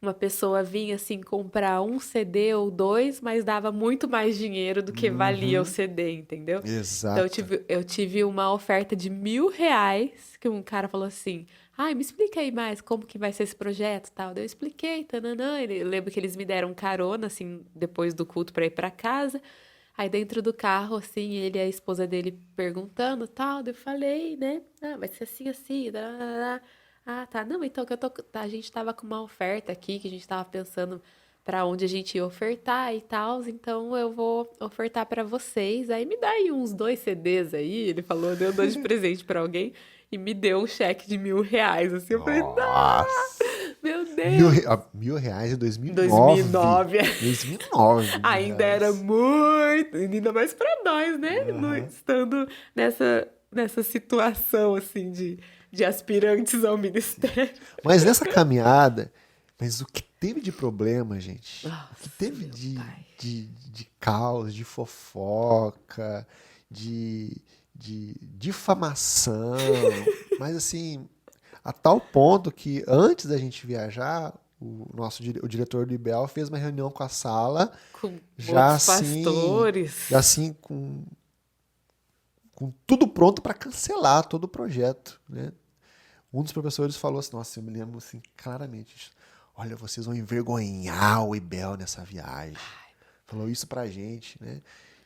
uma pessoa vinha assim comprar um CD ou dois, mas dava muito mais dinheiro do que valia o Uhum. CD, entendeu? Então Exato. eu tive uma oferta de R$ 1.000 que um cara falou assim: ai, me explica aí mais como que vai ser esse projeto e tal. Daí eu expliquei, tananã. Eu lembro que eles me deram carona, assim, depois do culto pra ir pra casa. Aí dentro do carro, assim, ele e a esposa dele perguntando tal. Daí eu falei, né? Ah, vai ser assim, assim. Darará. Ah, tá. Não, então que eu tô. Tá, a gente tava com uma oferta aqui, que a gente tava pensando pra onde a gente ia ofertar e tal. Então eu vou ofertar pra vocês. Aí me dá aí uns 2 CDs aí. Ele falou, eu dou de presente pra alguém. E me deu um cheque de R$ 1.000, assim. Eu falei, não, Nossa. meu Deus. R$ 1.000 em 2009. 2009. 2009, mil Ainda era reais. muito, ainda mais pra nós, né? Aham. Estando nessa situação, assim, de aspirantes ao ministério. Mas nessa caminhada, mas o que teve de problema, gente, o que Nossa, teve meu pai. de caos, de fofoca, de difamação, mas assim, a tal ponto que antes da gente viajar, o diretor do IBEL fez uma reunião com a sala, Com já outros assim, já pastores. assim com tudo pronto para cancelar todo o projeto, né? Um dos professores falou assim, nossa, eu me lembro assim claramente, olha, vocês vão envergonhar o IBEL nessa viagem. Falou isso pra gente, né?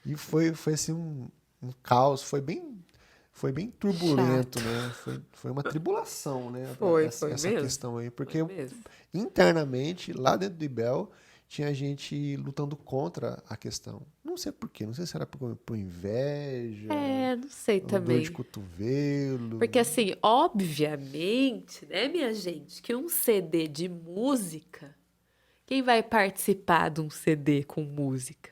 E foi assim um caos, foi bem turbulento, Chato. né? Foi uma tribulação, né? Foi Essa mesmo. questão aí, Foi porque mesmo. internamente, lá dentro do IBEL, tinha gente lutando contra a questão. Não sei por quê, não sei se era por inveja, É, não sei ou dor de também. cotovelo. Porque assim, obviamente, né, minha gente, que um CD de música, quem vai participar de um CD com música?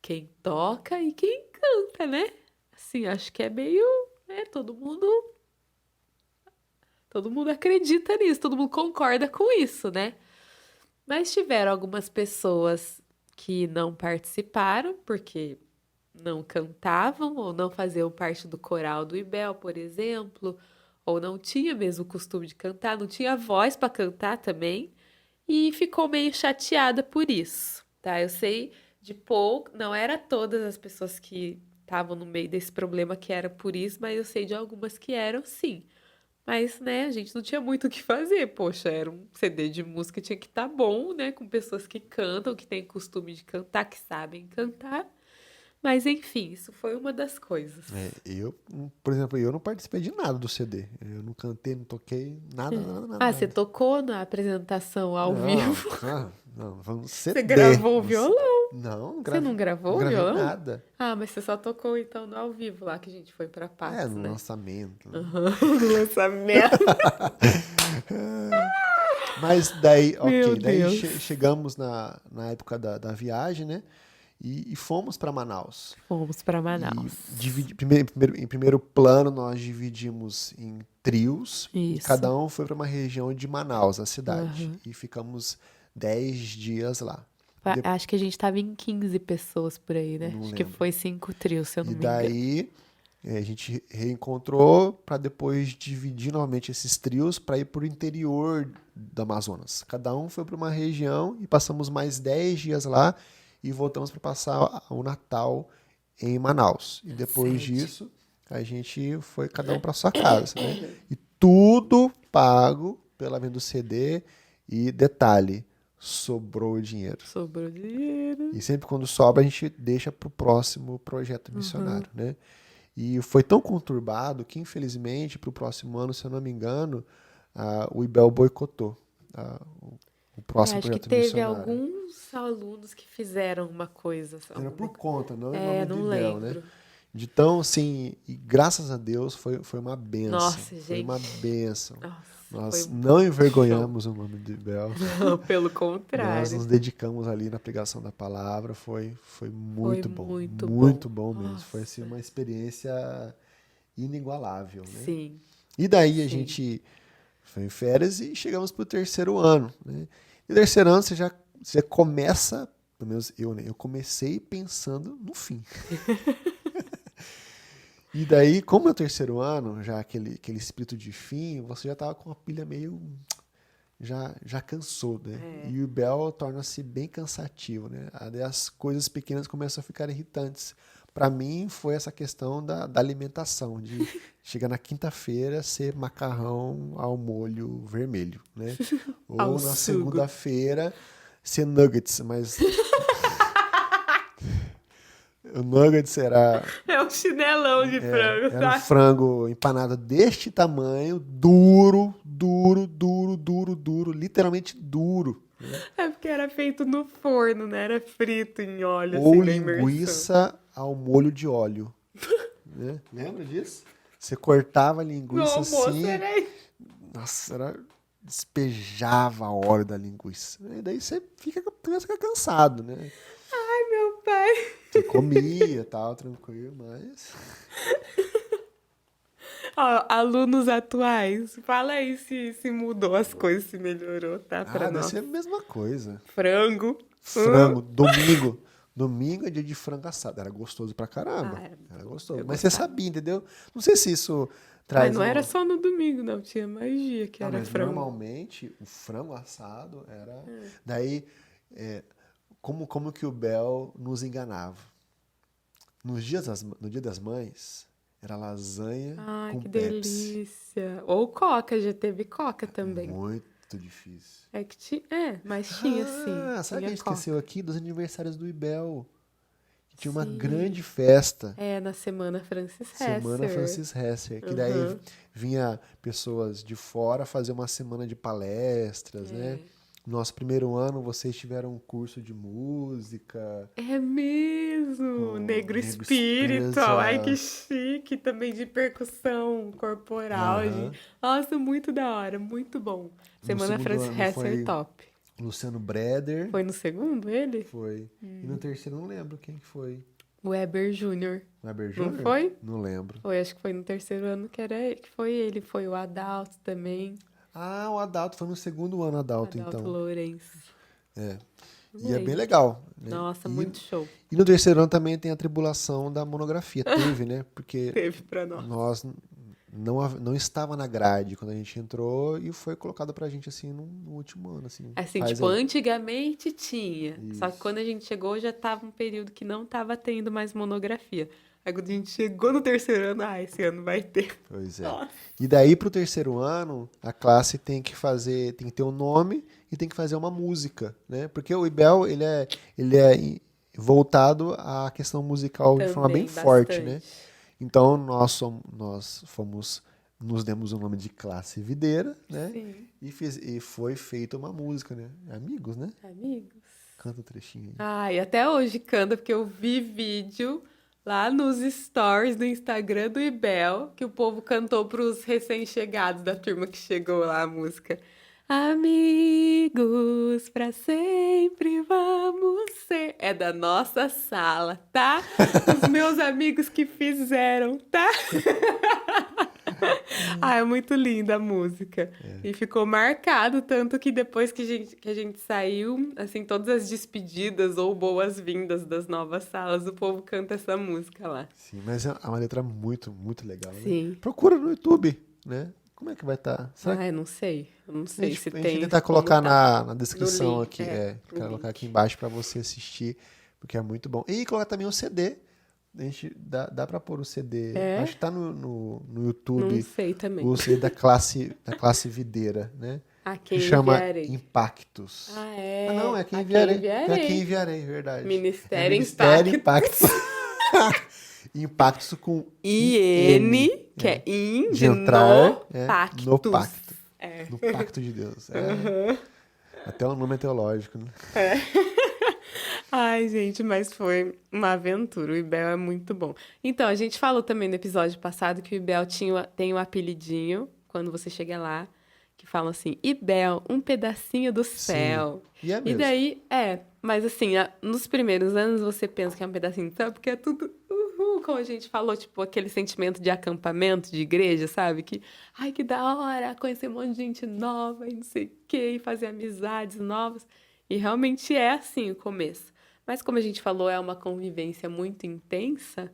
Quem toca e quem canta, né? Assim, acho que é meio, né, todo mundo acredita nisso, todo mundo concorda com isso, né? Mas tiveram algumas pessoas que não participaram porque não cantavam ou não faziam parte do coral do IBEL, por exemplo, ou não tinha mesmo o costume de cantar, não tinha voz para cantar também, e ficou meio chateada por isso, tá? Eu sei de pouco, não era todas as pessoas que estavam no meio desse problema que era por isso, mas eu sei de algumas que eram sim. Mas, né, a gente não tinha muito o que fazer. Poxa, era um CD de música, tinha que estar bom, né? Com pessoas que cantam, que têm costume de cantar, que sabem cantar. Mas, enfim, isso foi uma das coisas. Por exemplo, eu não participei de nada do CD. Eu não cantei, não toquei, nada, nada, nada, Ah, você nada. tocou na apresentação ao Não, vivo? não, foi um Você CD. gravou o violão? Não, Você não não gravou o gravei violão? nada. Ah, mas você só tocou então no ao vivo lá que a gente foi pra É, Patos, no né? lançamento. Aham, no lançamento. Mas daí, Meu ok, daí Deus. chegamos na época da viagem, né? E fomos para Manaus. Fomos pra E Manaus. em primeiro plano, nós dividimos em trios e Isso. cada um foi para uma região de Manaus, a cidade. Aham. E ficamos 10 dias lá. De- Acho que a gente tava em 15 pessoas por aí, né? não Acho que lembro. foi 5 trios, se eu não E me engano. daí a gente reencontrou para depois dividir novamente esses trios para ir para o interior do Amazonas. Cada um foi para uma região e passamos mais 10 dias lá e voltamos para passar o Natal em Manaus. E Na depois sede. disso, a gente foi cada um para sua casa, né? E tudo pago pela venda do CD e detalhe, sobrou dinheiro. Sobrou dinheiro. E sempre quando sobra, a gente deixa para o próximo projeto missionário, né? E foi tão conturbado que, infelizmente, para o próximo ano, se eu não me engano, o IBEL boicotou o É, próximo acho que projeto teve missionário. alguns alunos que fizeram uma coisa, Era por alguma. conta, não em É, nome do não IBEL, né? lembro. Então, assim, e graças a Deus foi uma benção. Nossa, Foi uma gente. benção. Nossa, Nós foi não show. envergonhamos o nome do IBEL. Não, pelo Nós contrário. nos dedicamos ali na pregação da palavra. Foi Foi muito bom. muito bom mesmo. Foi assim, Nossa. uma experiência inigualável, né? Sim, E daí a sim. gente foi em férias e chegamos para o terceiro ano, né? E o terceiro ano você começa, pelo menos eu, né? Eu comecei pensando no fim. E daí, como é o terceiro ano, já aquele espírito de fim, você já tava com a pilha meio já cansou, né? E o Bel torna-se bem cansativo, né? Aí as coisas pequenas começam a ficar irritantes. Para mim, foi essa questão da alimentação, de chegar na quinta-feira ser macarrão ao molho vermelho, né? Ao Ou na sugo. segunda-feira ser nuggets, mas o nuggets era É um chinelão de frango, era um tá? frango empanado deste tamanho, duro, duro, duro, duro, duro, literalmente duro. É porque era feito no forno, né? Era frito em óleo, Ou assim, na imersão. linguiça ao molho de óleo. Né? Lembra disso? Você cortava a No linguiça almoço assim, era isso. nossa, despejava óleo da linguiça. E daí você começa a ficar cansado, né? Ai, meu pai. Você comia, tal, tranquilo, mas... Ó, alunos atuais, fala aí se mudou as coisas, se melhorou, tá? Pra deve nós. ser a mesma coisa. Frango. Frango, domingo. Domingo é dia de frango assado. Era gostoso pra caramba. Ah, era muito Era bom. gostoso. Eu Mas você gostava. sabia, entendeu? Não sei se isso Mas traz não era um... só no domingo, não. Tinha mais dia que era mas frango. normalmente o frango assado era... Daí, como que o Bel nos enganava? No dia das mães, era lasanha Ai, com que Pepsi. delícia. Ou coca, já teve coca também. Muito difícil. É que tinha. É, mas tinha sim. Ah, sabe o que a Tinha gente coca. esqueceu aqui? Dos aniversários do Ibel. Que tinha uma Sim. grande festa. É, na Semana Francis Semana Hesser. Francis Hesser, que daí vinha pessoas de fora fazer uma semana de palestras, né? No nosso primeiro ano, vocês tiveram um curso de música. É mesmo! Com Negro Negro Espírito. Ai, que Spiritual. chique. Também de percussão corporal. Aham. Nossa, muito da hora. Muito bom. No Semana segundo Francis ano Hesser foi top. Luciano Breder. Foi no segundo ele? Foi. E no terceiro, eu não lembro quem que foi. Weber Júnior. Weber Não Júnior? foi? Não lembro. Foi, acho que foi no terceiro ano que foi ele. Foi o Adalto também. Ah, o Adalto. Foi no segundo ano, Adalto, Adalto então. Lourenço. É. Não E é bem lembro. legal, né? Nossa, E- muito show. E no terceiro ano também tem a tribulação da monografia. Teve, né? Porque Teve pra nós. nós não estava na grade quando a gente entrou e foi colocado pra gente assim no último ano, assim. Assim, Faz tipo, aí. antigamente tinha. Só que Isso. quando a gente chegou, já tava um período que não tava tendo mais monografia. Aí quando a gente chegou no terceiro ano, esse ano vai ter. Pois é. Nossa. E daí pro terceiro ano, a classe tem que ter um nome e tem que fazer uma música, né? Porque o IBEL, ele é voltado à questão musical de forma bem Também, forte, né? bastante. Então nos demos o nome de classe videira, né? Sim, E foi feita uma música, né? Amigos, né? amigos. Canta um trechinho aí. Ai, até hoje canta, porque eu vi vídeo lá nos stories do Instagram do Ibel, que o povo cantou pros recém-chegados da turma que chegou lá a música. Amigos, pra sempre vamos ser. É da nossa sala, tá? Os meus amigos que fizeram, tá? Ah, é muito linda a música. E ficou marcado, tanto que depois que a gente saiu, assim, todas as despedidas ou boas-vindas das novas salas, o povo canta essa música lá. Sim, mas é uma letra muito, muito legal, né? Sim. Procura no YouTube, né? Como é que vai estar? Será que Ah, eu não sei. Eu não a sei gente, se a gente tem. tentar como colocar tá. na descrição No link, aqui, no colocar link. aqui embaixo para você assistir, porque é muito bom. E colocar também o CD. A gente dá para pôr o CD. É? Acho que tá no Não YouTube sei também. o CD da classe videira, né? A Que quem chama enviarei. Impactos. Ah, é. Ah, não, é quem A enviarei. enviarei. É quem enviarei, verdade. Ministério Ministério Impactos. Impactos com IN, que é in, de de entrar, no, pactus. no pacto. É. No pacto de Deus. Até o nome é teológico, né? Ai, gente, mas foi uma aventura. O Ibel é muito bom. Então, a gente falou também no episódio passado que o Ibel tem um apelidinho, quando você chega lá, que falam assim, Ibel, um pedacinho do céu. E é E mesmo. daí, mas assim, nos primeiros anos você pensa que é um pedacinho do céu, porque é tudo, como a gente falou, tipo, aquele sentimento de acampamento, de igreja, sabe? Que, ai, que da hora, conhecer um monte de gente nova e não sei o quê, e fazer amizades novas. E realmente é assim o começo. Mas como a gente falou, é uma convivência muito intensa,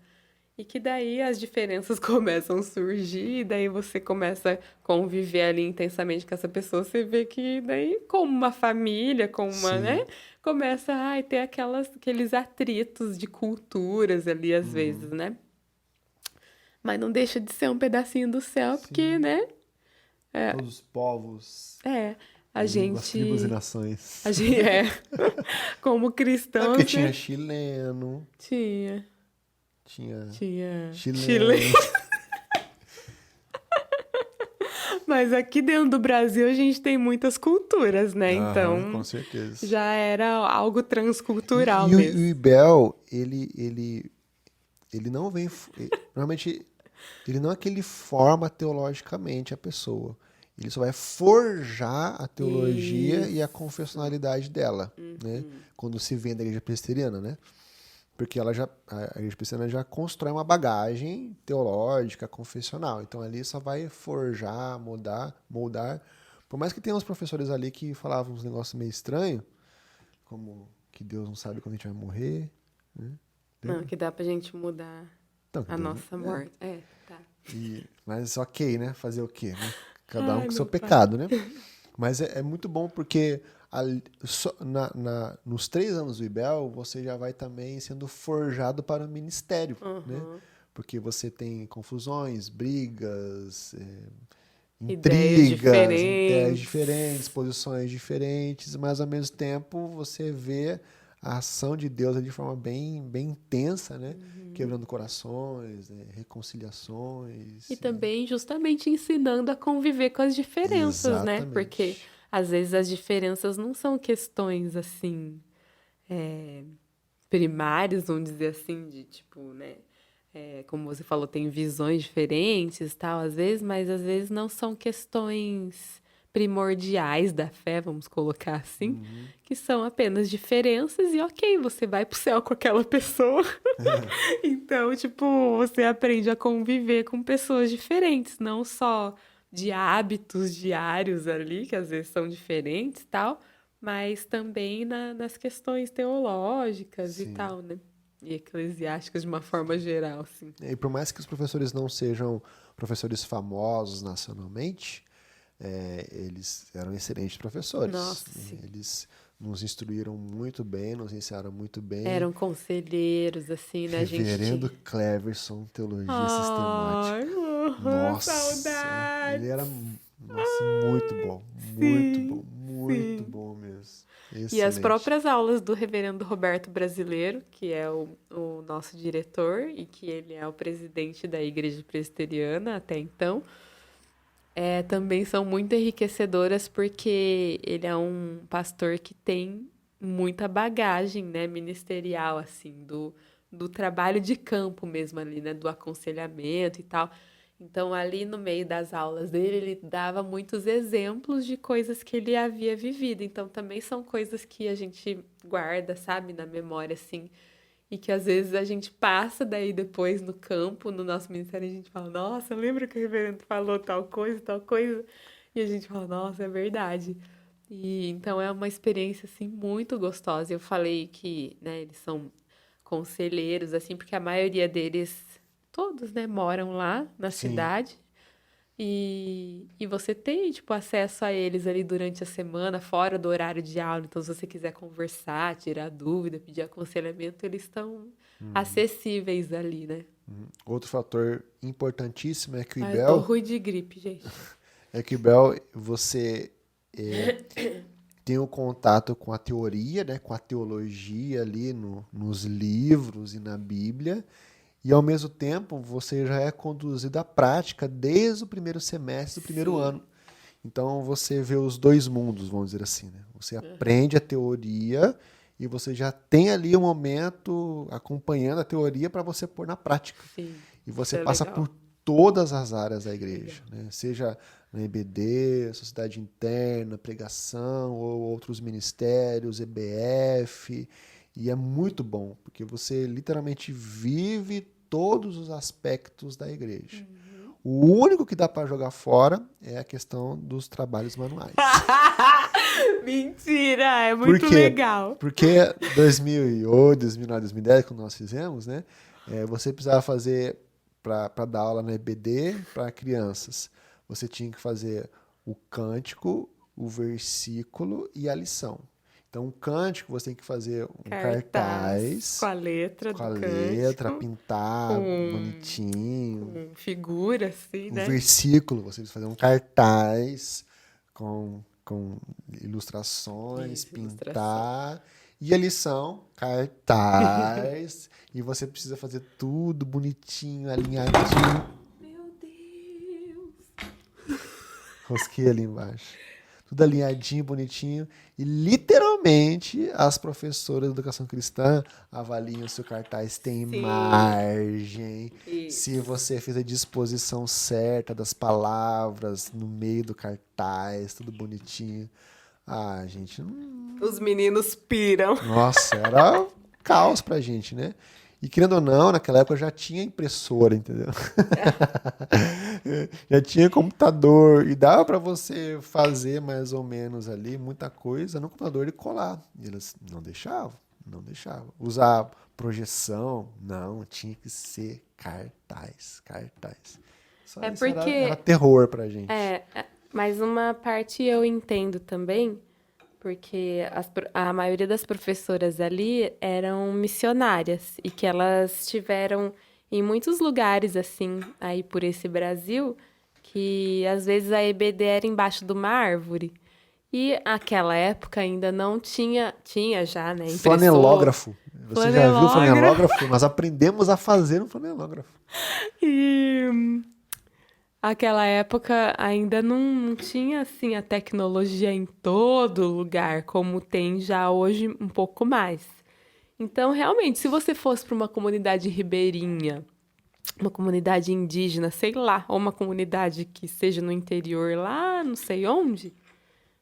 E que daí as diferenças começam a surgir, e daí você começa a conviver ali intensamente com essa pessoa, você vê que daí, como uma família, como uma, né? Sim. Começa a ter aqueles atritos de culturas ali, às vezes, Uhum. né? Mas não deixa de ser um pedacinho do céu, porque, Sim. né? Todos os povos, É, a línguas, tribos e gente, nações. a gente como É porque cristãos, tinha né? chileno, Tinha, tinha tinha Chile. chileno. Mas aqui dentro do Brasil a gente tem muitas culturas, né? Aham, com Então certeza. já era algo transcultural E o mesmo. Ibel, ele não vem. Normalmente, ele não é que ele forma teologicamente a pessoa. Ele só vai forjar a teologia e a Isso. confessionalidade dela, né? Uhum. Quando se vê na igreja presbiteriana, né? Porque a igreja presbiteriana já constrói uma bagagem teológica, confessional. Então ali só vai forjar, moldar. Por mais que tenha uns professores ali que falavam uns negócios meio estranhos, como que Deus não sabe quando a gente vai morrer, né? Não, Lembra? que dá pra gente mudar Então, que a Deus nossa não. morte. É, tá. Mas ok, né? Fazer o quê, né? Cada um Ai, com seu meu pai. pecado, né? Mas é muito bom porque nos 3 anos do IBEL, você já vai também sendo forjado para o ministério, né? Uhum. Porque você tem confusões, brigas, Ideias intrigas, ideias diferentes, diferentes. posições diferentes, mas ao mesmo tempo você vê a ação de Deus ali de forma bem, bem intensa, né? Quebrando corações, né? E Reconciliações. também justamente ensinando a conviver com as diferenças, né? Porque Exatamente. às vezes as diferenças não são questões assim, é, primárias, vamos dizer assim, de tipo, né? Como você falou, tem visões diferentes, tal, às vezes, mas às vezes não são questões primordiais da fé, vamos colocar assim, Uhum. que são apenas diferenças e ok, você vai pro céu com aquela pessoa. Então, tipo, você aprende a conviver com pessoas diferentes, não só de hábitos diários ali, que às vezes são diferentes, e tal, mas também nas questões teológicas e Sim. tal, né? E eclesiásticas de uma forma geral, assim. E por mais que os professores não sejam professores famosos nacionalmente, eles eram excelentes professores. Nossa, sim. Eles nos instruíram muito bem, nos ensinaram muito bem. Eram conselheiros, assim, né? A gente Reverendo tinha. Cleverson, Teologia Ai, Sistemática. Nossa, ele era, saudades! nossa, muito bom, Sim, muito sim. bom mesmo. E as Excelente. próprias aulas do Reverendo Roberto Brasileiro, que é o nosso diretor e que ele é o presidente da Igreja Presbiteriana até então, também são muito enriquecedoras porque ele é um pastor que tem muita bagagem, né, ministerial, assim, do trabalho de campo mesmo ali, né, do aconselhamento e tal. Então, ali no meio das aulas dele, ele dava muitos exemplos de coisas que ele havia vivido. Então, também são coisas que a gente guarda, sabe, na memória, assim, e que às vezes a gente passa daí depois no campo, no nosso ministério, e a gente fala, nossa, lembra que o reverendo falou tal coisa, tal coisa? E a gente fala, nossa, é verdade. E então é uma experiência assim muito gostosa. Eu falei que, né, eles são conselheiros assim, porque a maioria deles, todos, né, moram lá na Sim. cidade. E você tem, tipo, acesso a eles ali durante a semana, fora do horário de aula. Então, se você quiser conversar, tirar dúvida, pedir aconselhamento, eles estão acessíveis ali, né? Outro fator importantíssimo Ah, eu tô ruim de gripe, gente. É que o IBEL, você tem o contato com a teoria, né, com a teologia ali nos livros e na Bíblia, e ao mesmo tempo você já é conduzido à prática desde o primeiro semestre do primeiro Sim. ano. Então você vê os dois mundos, vamos dizer assim, né? Você Aham. aprende a teoria e você já tem ali um momento acompanhando a teoria para você pôr na prática. Sim. E Isso você é passa legal. por todas as áreas da Legal. igreja, né? Seja na EBD, Sociedade Interna, Pregação, ou outros ministérios, EBF. E é muito bom, porque você literalmente vive todos os aspectos da igreja. Uhum. O único que dá para jogar fora é a questão dos trabalhos manuais. Mentira, é Por muito quê? legal. Porque 2008, 2009, 2010, quando nós fizemos, né? Você precisava fazer, para dar aula na EBD para crianças, você tinha que fazer o cântico, o versículo e a lição. Então, o cântico você tem que fazer um Cartaz com cartaz a letra com do a letra, cântico, pintar com, bonitinho. com figura, assim, O né? versículo, você precisa fazer um cartaz com ilustrações, Isso, ilustração. pintar. E a lição, cartaz. E você precisa fazer tudo bonitinho, alinhadinho. Meu Deus! Rosquei ali embaixo. Tudo alinhadinho, bonitinho. E literalmente as professoras de educação cristã avaliam se o cartaz tem Sim. margem, Isso. se você fez a disposição certa das palavras no meio do cartaz, tudo bonitinho. Ah, gente, Os meninos piram. nossa, era caos pra gente, né? E querendo ou não, naquela época já tinha impressora, entendeu? Já tinha computador e dava pra você fazer mais ou menos ali muita coisa no computador e colar. E eles não deixavam, não deixavam. Usar projeção, não, tinha que ser cartaz, cartaz. Só É isso era porque terror pra gente. mas uma parte eu entendo também, porque a maioria das professoras ali eram missionárias e que elas estiveram em muitos lugares, assim, aí por esse Brasil, que às vezes a EBD era embaixo de uma árvore. E naquela época ainda não tinha já, né, impressora. Flanelógrafo. Você já viu Flanelógrafo. flanelógrafo? Nós aprendemos a fazer um flanelógrafo. E aquela época ainda não tinha assim a tecnologia em todo lugar, como tem já hoje um pouco mais. Então, realmente, se você fosse para uma comunidade ribeirinha, uma comunidade indígena, sei lá, ou uma comunidade que seja no interior lá, não sei onde,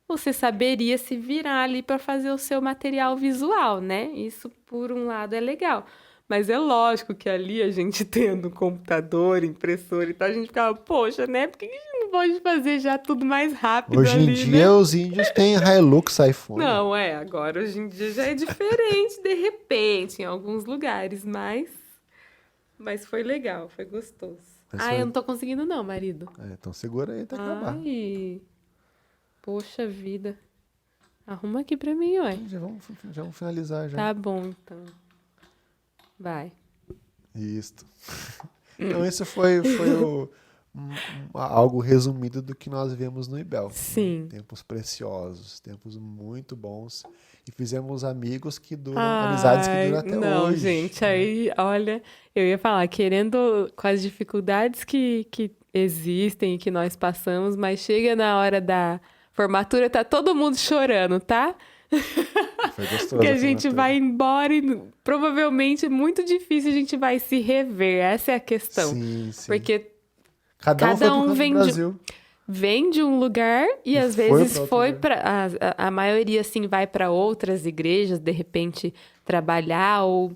você saberia se virar ali para fazer o seu material visual, né? Isso, por um lado, é legal. Mas é lógico que ali a gente tendo computador, impressora e tal, a gente ficava, poxa, né? Por que a gente não pode fazer já tudo mais rápido Hoje em ali, dia né? os índios têm Hilux, iPhone. Não, agora hoje em dia já é diferente, de repente, em alguns lugares, mas foi legal, foi gostoso. Mas Eu foi- não tô conseguindo não, marido. Então segura aí até acabar. Ai, poxa vida. Arruma aqui pra mim, ué. Já vamos finalizar já. Tá bom, então. Vai. Isso. Então esse foi algo resumido do que nós vemos no IBEL. Sim. Tempos preciosos, tempos muito bons. E fizemos amigos que duram, amizades que duram até não, hoje. gente, aí, olha, eu ia falar, querendo com as dificuldades que existem e que nós passamos, mas chega na hora da formatura, tá todo mundo chorando, tá? Foi gostoso. Porque a a gente formatura. vai embora e provavelmente é muito difícil a gente vai se rever, essa é a questão. Sim, sim. Porque Cada um foi cada pro um canto do vem de- Brasil. vem de um lugar e às foi vezes pra outro foi lugar. para a maioria assim vai para outras igrejas de repente trabalhar ou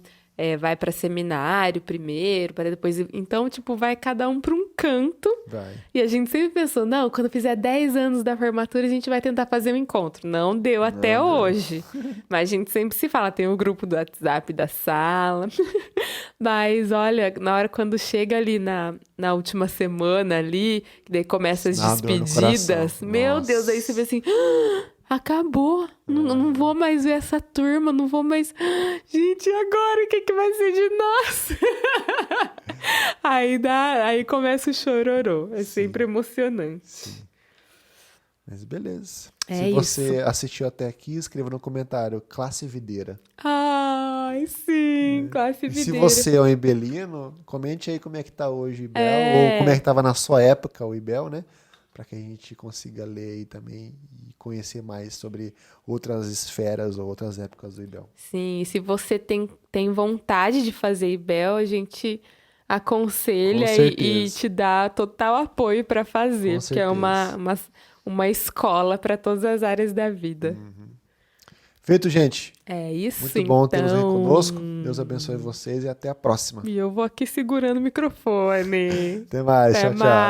vai para seminário primeiro para depois então tipo vai cada um para um canto Vai. e a gente sempre pensou não, quando fizer 10 anos da formatura a gente vai tentar fazer um encontro, não deu até deu. hoje, mas a gente sempre se fala, tem o grupo do WhatsApp da sala. Mas olha, na hora quando chega ali na última semana ali, que daí começa as Dá uma dor no despedidas, coração. meu Nossa. Deus, aí você vê assim, acabou, não vou mais ver essa turma, não vou mais... Gente, e agora o que vai ser de nós? Aí começa o chororô, é sempre emocionante. Mas beleza. É Se você assistiu até aqui, escreva no comentário, classe videira. Ai, sim, classe E se videira. você é um ibelino, comente aí como é que tá hoje o IBEL, É. ou como é que tava na sua época o IBEL, né? Para que a gente consiga ler aí também e conhecer mais sobre outras esferas ou outras épocas do IBEL. Sim, e se você tem vontade de fazer IBEL, a gente aconselha Com e certeza. te dá total apoio para fazer, Com porque é uma escola para todas as áreas da vida. Feito, gente. É isso, Muito bom tê-los aí então. conosco. Deus abençoe vocês e até a próxima. E eu vou aqui segurando o microfone. Até mais. Até Tchau, tchau. mais.